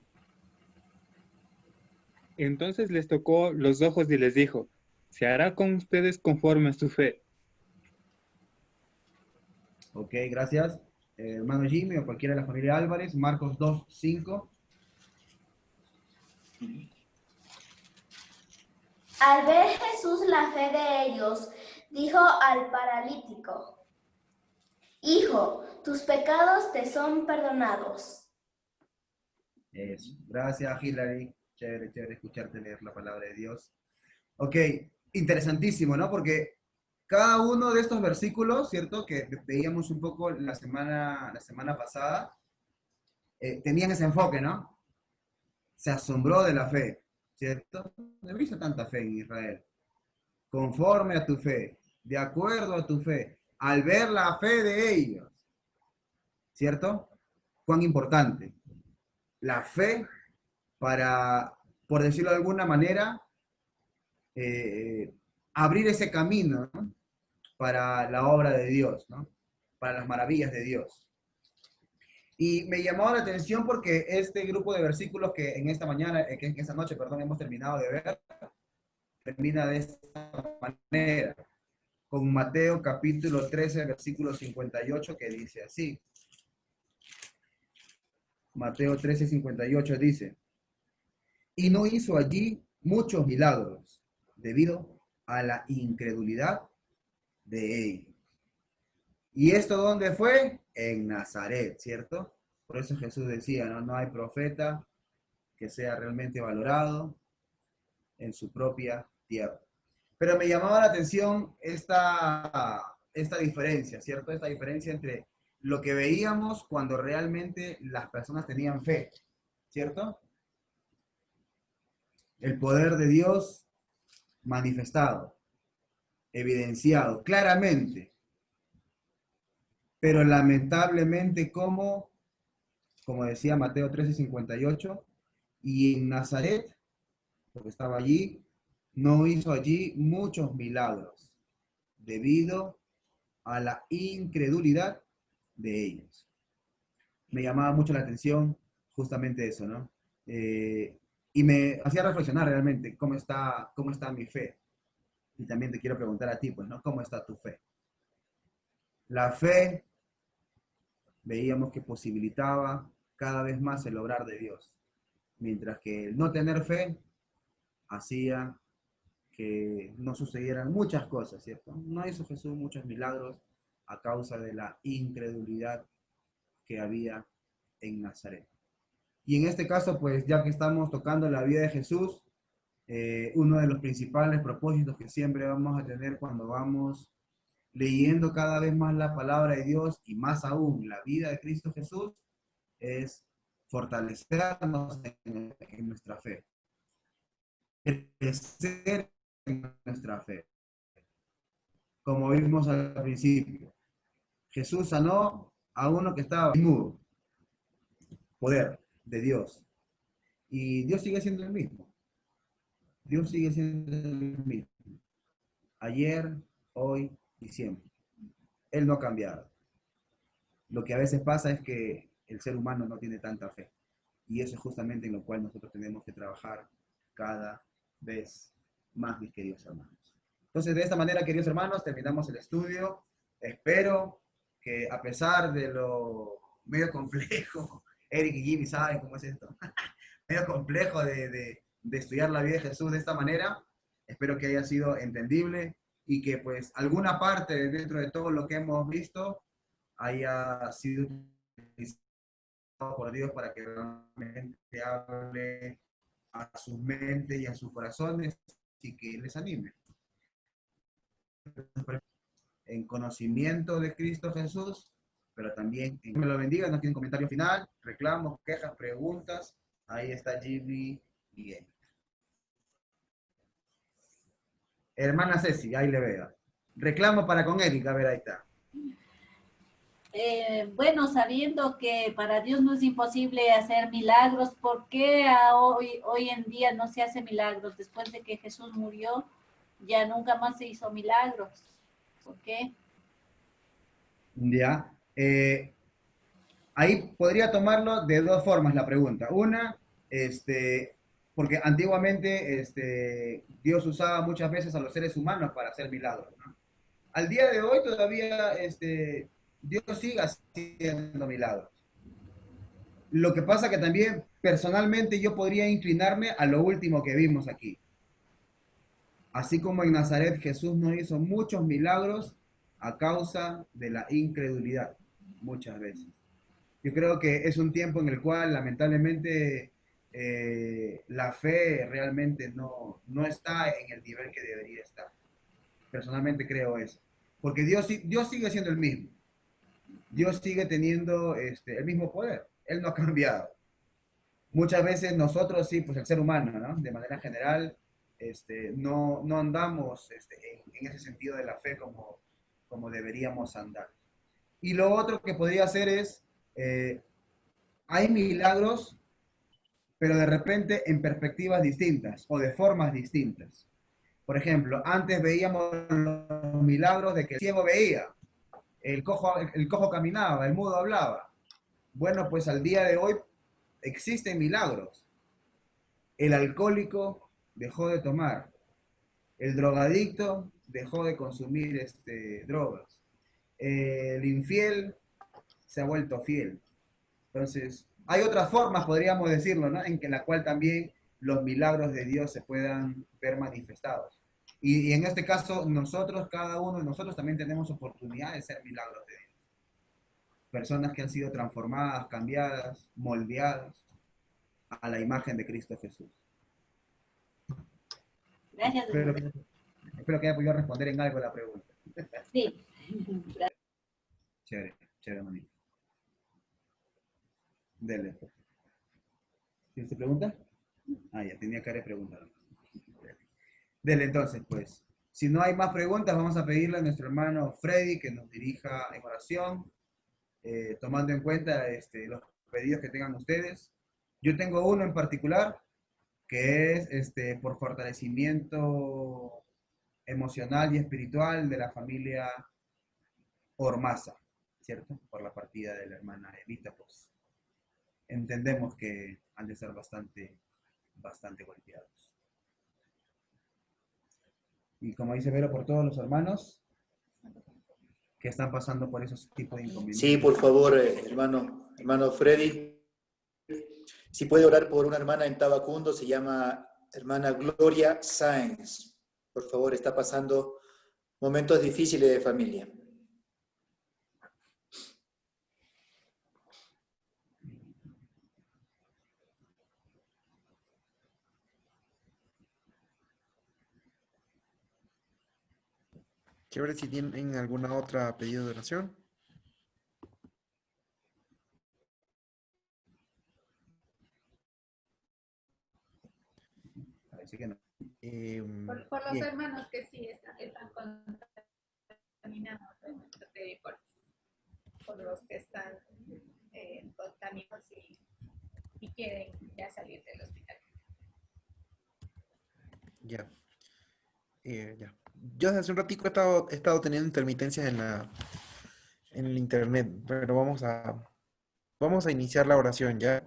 Entonces les tocó los ojos y les dijo, se hará con ustedes conforme a su fe.
Ok, gracias. Hermano Jimmy o cualquiera de la familia Álvarez. Marcos 2:5.
Al ver Jesús la fe de ellos, dijo al paralítico, Hijo, tus pecados te son perdonados.
Eso. Gracias, Hilary. Chévere, chévere escucharte leer la palabra de Dios. Ok, interesantísimo, ¿no? Porque cada uno de estos versículos, ¿cierto? Que veíamos un poco la semana pasada, tenían ese enfoque, ¿no? Se asombró de la fe, ¿cierto? No he visto tanta fe en Israel. Conforme a tu fe, de acuerdo a tu fe, al ver la fe de ellos, ¿cierto? Cuán importante. La fe para, por decirlo de alguna manera, abrir ese camino, ¿no? Para la obra de Dios, ¿no? Para las maravillas de Dios. Y me llamó la atención porque este grupo de versículos que en esta mañana, que en esta noche, perdón, hemos terminado de ver, termina de esta manera, con Mateo capítulo 13, versículo 58, que dice así. Mateo 13, 58 dice, y no hizo allí muchos milagros, debido a la incredulidad de ellos. ¿Y esto dónde fue? En Nazaret, ¿cierto? Por eso Jesús decía, ¿no? No hay profeta que sea realmente valorado en su propia tierra. Pero me llamaba la atención esta diferencia, ¿cierto? Esta diferencia entre lo que veíamos cuando realmente las personas tenían fe, ¿cierto? El poder de Dios manifestado, evidenciado claramente, pero lamentablemente como decía Mateo 13:58, y en Nazaret, porque estaba allí, no hizo allí muchos milagros, debido a la incredulidad de ellos. Me llamaba mucho la atención justamente eso, ¿no? Y me hacía reflexionar realmente cómo está mi fe. Y también te quiero preguntar a ti, pues, ¿no? ¿Cómo está tu fe? La fe, veíamos que posibilitaba cada vez más el obrar de Dios, mientras que el no tener fe hacía que no sucedieran muchas cosas, ¿cierto? No hizo Jesús muchos milagros a causa de la incredulidad que había en Nazaret. Y en este caso, pues ya que estamos tocando la vida de Jesús, uno de los principales propósitos que siempre vamos a tener cuando vamos leyendo cada vez más la palabra de Dios y más aún la vida de Cristo Jesús, es fortalecernos en nuestra fe. crecer en nuestra fe. Como vimos al principio, Jesús sanó a uno que estaba mudo. Poder de Dios. Y Dios sigue siendo el mismo. Dios sigue siendo el mismo. Ayer, hoy y siempre. Él no ha cambiado. Lo que a veces pasa es que el ser humano no tiene tanta fe. Y eso es justamente en lo cual nosotros tenemos que trabajar cada vez más, mis queridos hermanos. Entonces, de esta manera, queridos hermanos, terminamos el estudio. Espero que a pesar de lo medio complejo, Eric y Jimmy saben cómo es esto, medio complejo de estudiar la vida de Jesús de esta manera, espero que haya sido entendible y que pues alguna parte dentro de todo lo que hemos visto haya sido utilizado por Dios para que realmente hable a sus mentes y a sus corazones y que les anime. En conocimiento de Cristo Jesús, pero también en que me lo bendiga. No tienen comentario final, reclamos, quejas, preguntas. Ahí está Jimmy y él. Hermana Ceci, ahí le veo. Reclamo para con Erika, a ver, ahí está.
Bueno, sabiendo que para Dios no es imposible hacer milagros, ¿por qué hoy en día no se hace milagros? Después de que Jesús murió, ya nunca más se hizo milagros. ¿Por qué?
Ya. Ahí podría tomarlo de dos formas la pregunta. Una, porque antiguamente Dios usaba muchas veces a los seres humanos para hacer milagros, ¿no? Al día de hoy todavía Dios sigue haciendo milagros. Lo que pasa que también personalmente yo podría inclinarme a lo último que vimos aquí. Así como en Nazaret Jesús no hizo muchos milagros a causa de la incredulidad, muchas veces. Yo creo que es un tiempo en el cual lamentablemente la fe realmente no está en el nivel que debería estar. Personalmente creo eso. Porque Dios sigue siendo el mismo. Dios sigue teniendo el mismo poder. Él no ha cambiado. Muchas veces nosotros sí, pues el ser humano, ¿no? De manera general, no andamos en ese sentido de la fe como deberíamos andar. Y lo otro que podría hacer es, hay milagros, pero de repente en perspectivas distintas o de formas distintas. Por ejemplo, antes veíamos los milagros de que el ciego veía, el cojo caminaba, el mudo hablaba. Bueno, pues al día de hoy existen milagros. El alcohólico dejó de tomar, el drogadicto dejó de consumir drogas, el infiel se ha vuelto fiel. Entonces, hay otras formas, podríamos decirlo, ¿no? En que la cual también los milagros de Dios se puedan ver manifestados. Y en este caso, nosotros, cada uno de nosotros también tenemos oportunidad de ser milagros de Dios. Personas que han sido transformadas, cambiadas, moldeadas a la imagen de Cristo Jesús.
Gracias.
Espero que haya podido responder en algo la pregunta.
Sí.
Chévere, manito. Dele. ¿Tienes pregunta? Ah, ya, tenía que haber preguntado. Dele, entonces, pues. Si no hay más preguntas, vamos a pedirle a nuestro hermano Freddy que nos dirija en oración, tomando en cuenta los pedidos que tengan ustedes. Yo tengo uno en particular, que es por fortalecimiento emocional y espiritual de la familia Ormaza, ¿cierto? Por la partida de la hermana Evita, pues entendemos que han de ser bastante golpeados. Y como dice Vero, por todos los hermanos que están pasando por esos tipos de inconvenientes.
Sí, por favor, hermano Freddy. Si puede orar por una hermana en Tabacundo, se llama hermana Gloria Sáenz. Por favor, está pasando momentos difíciles de familia.
Chévere, si tienen alguna otra pedido de oración.
Parece que no.
Por los
Bien,
hermanos que sí están contaminados por los que están contaminados y quieren ya salir del hospital.
ya. Ya. Yo hace un ratico he estado teniendo intermitencias en el internet, pero vamos a iniciar la oración ya.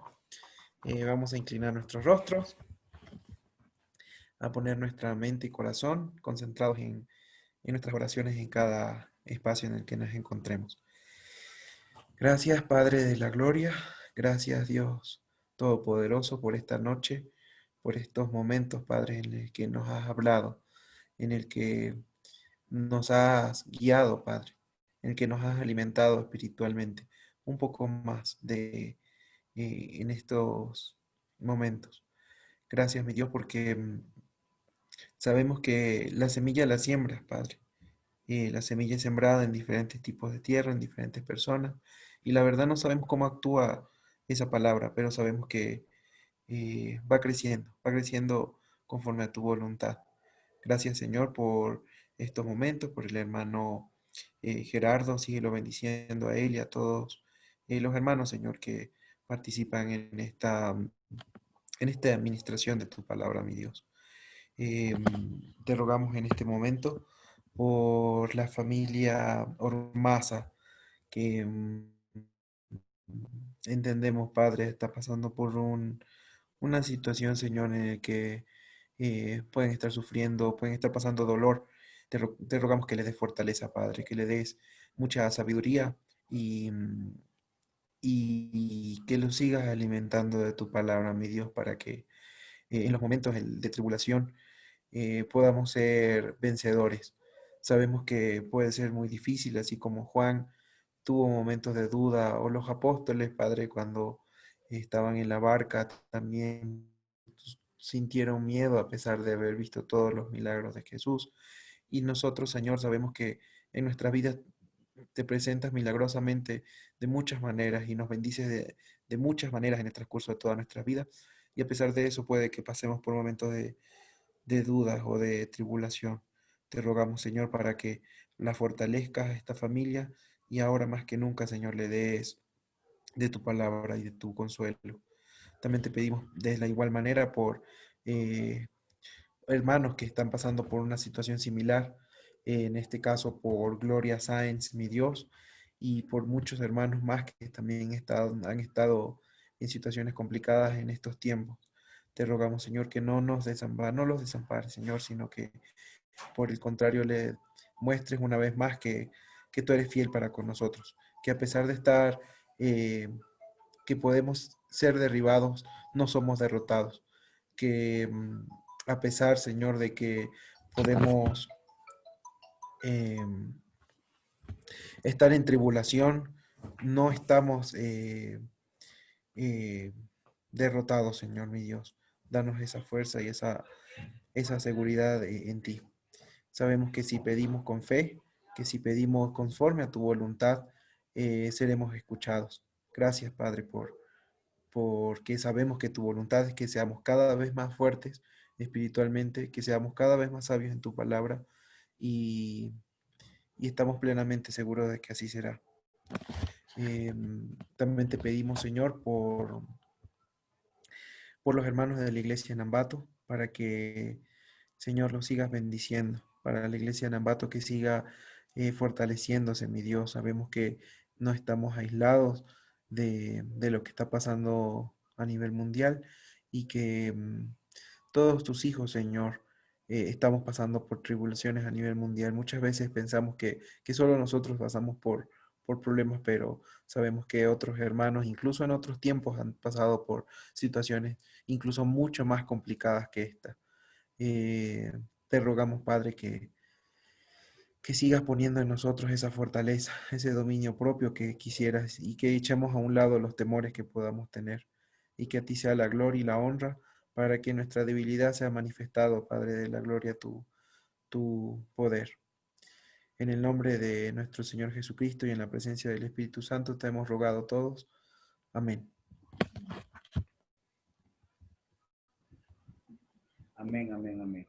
Vamos a inclinar nuestros rostros, a poner nuestra mente y corazón concentrados en nuestras oraciones en cada espacio en el que nos encontremos. Gracias, Padre de la Gloria. Gracias, Dios Todopoderoso, por esta noche, por estos momentos, Padre, en el que nos has hablado, en el que nos has guiado, Padre, en el que nos has alimentado espiritualmente un poco más en estos momentos. Gracias, mi Dios, porque sabemos que la semilla la siembras, Padre. La semilla es sembrada en diferentes tipos de tierra, en diferentes personas, y la verdad no sabemos cómo actúa esa palabra, pero sabemos que va creciendo conforme a tu voluntad. Gracias, Señor, por estos momentos, por el hermano Gerardo, síguelo bendiciendo a él y a todos los hermanos, Señor, que participan en esta administración de tu palabra, mi Dios. Te rogamos en este momento por la familia Ormaza, que entendemos, Padre, está pasando por una situación, Señor, en la que pueden estar sufriendo, pueden estar pasando dolor. Te rogamos que les des fortaleza, Padre, que le des mucha sabiduría y que los sigas alimentando de tu palabra, mi Dios, para que en los momentos de tribulación podamos ser vencedores. Sabemos que puede ser muy difícil, así como Juan tuvo momentos de duda, o los apóstoles, Padre, cuando estaban en la barca, también sintieron miedo a pesar de haber visto todos los milagros de Jesús. Y nosotros, Señor, sabemos que en nuestras vidas te presentas milagrosamente de muchas maneras y nos bendices de muchas maneras en el transcurso de toda nuestra vida. Y a pesar de eso puede que pasemos por momentos de dudas o de tribulación. Te rogamos, Señor, para que la fortalezcas a esta familia y ahora más que nunca, Señor, le des de tu palabra y de tu consuelo. También te pedimos de la igual manera por eh, hermanos que están pasando por una situación similar, en este caso por Gloria Sáenz, mi Dios, y por muchos hermanos más que también han estado en situaciones complicadas en estos tiempos. Te rogamos, Señor, que no los desampares, Señor, sino que por el contrario le muestres una vez más que tú eres fiel para con nosotros, que a pesar de estar, que podemos ser derribados, no somos derrotados, que a pesar, Señor, de que podemos estar en tribulación, no estamos eh, derrotados, Señor mi Dios. Danos esa fuerza y esa seguridad en ti. Sabemos que si pedimos con fe, que si pedimos conforme a tu voluntad, seremos escuchados. Gracias, Padre, porque sabemos que tu voluntad es que seamos cada vez más fuertes espiritualmente, que seamos cada vez más sabios en tu palabra y, y estamos plenamente seguros de que así será. También te pedimos, Señor, por los hermanos de la iglesia en Ambato, para que, Señor, los sigas bendiciendo, para la iglesia en Ambato que siga fortaleciéndose, mi Dios. Sabemos que no estamos aislados de lo que está pasando a nivel mundial y que todos tus hijos, Señor, estamos pasando por tribulaciones a nivel mundial. Muchas veces pensamos que solo nosotros pasamos por problemas, pero sabemos que otros hermanos, incluso en otros tiempos, han pasado por situaciones incluso mucho más complicadas que esta. Te rogamos, Padre, que sigas poniendo en nosotros esa fortaleza, ese dominio propio que quisieras y que echemos a un lado los temores que podamos tener y que a ti sea la gloria y la honra para que nuestra debilidad sea manifestado, Padre de la gloria, tu poder. En el nombre de nuestro Señor Jesucristo y en la presencia del Espíritu Santo te hemos rogado todos. Amén.
Amén, amén, amén.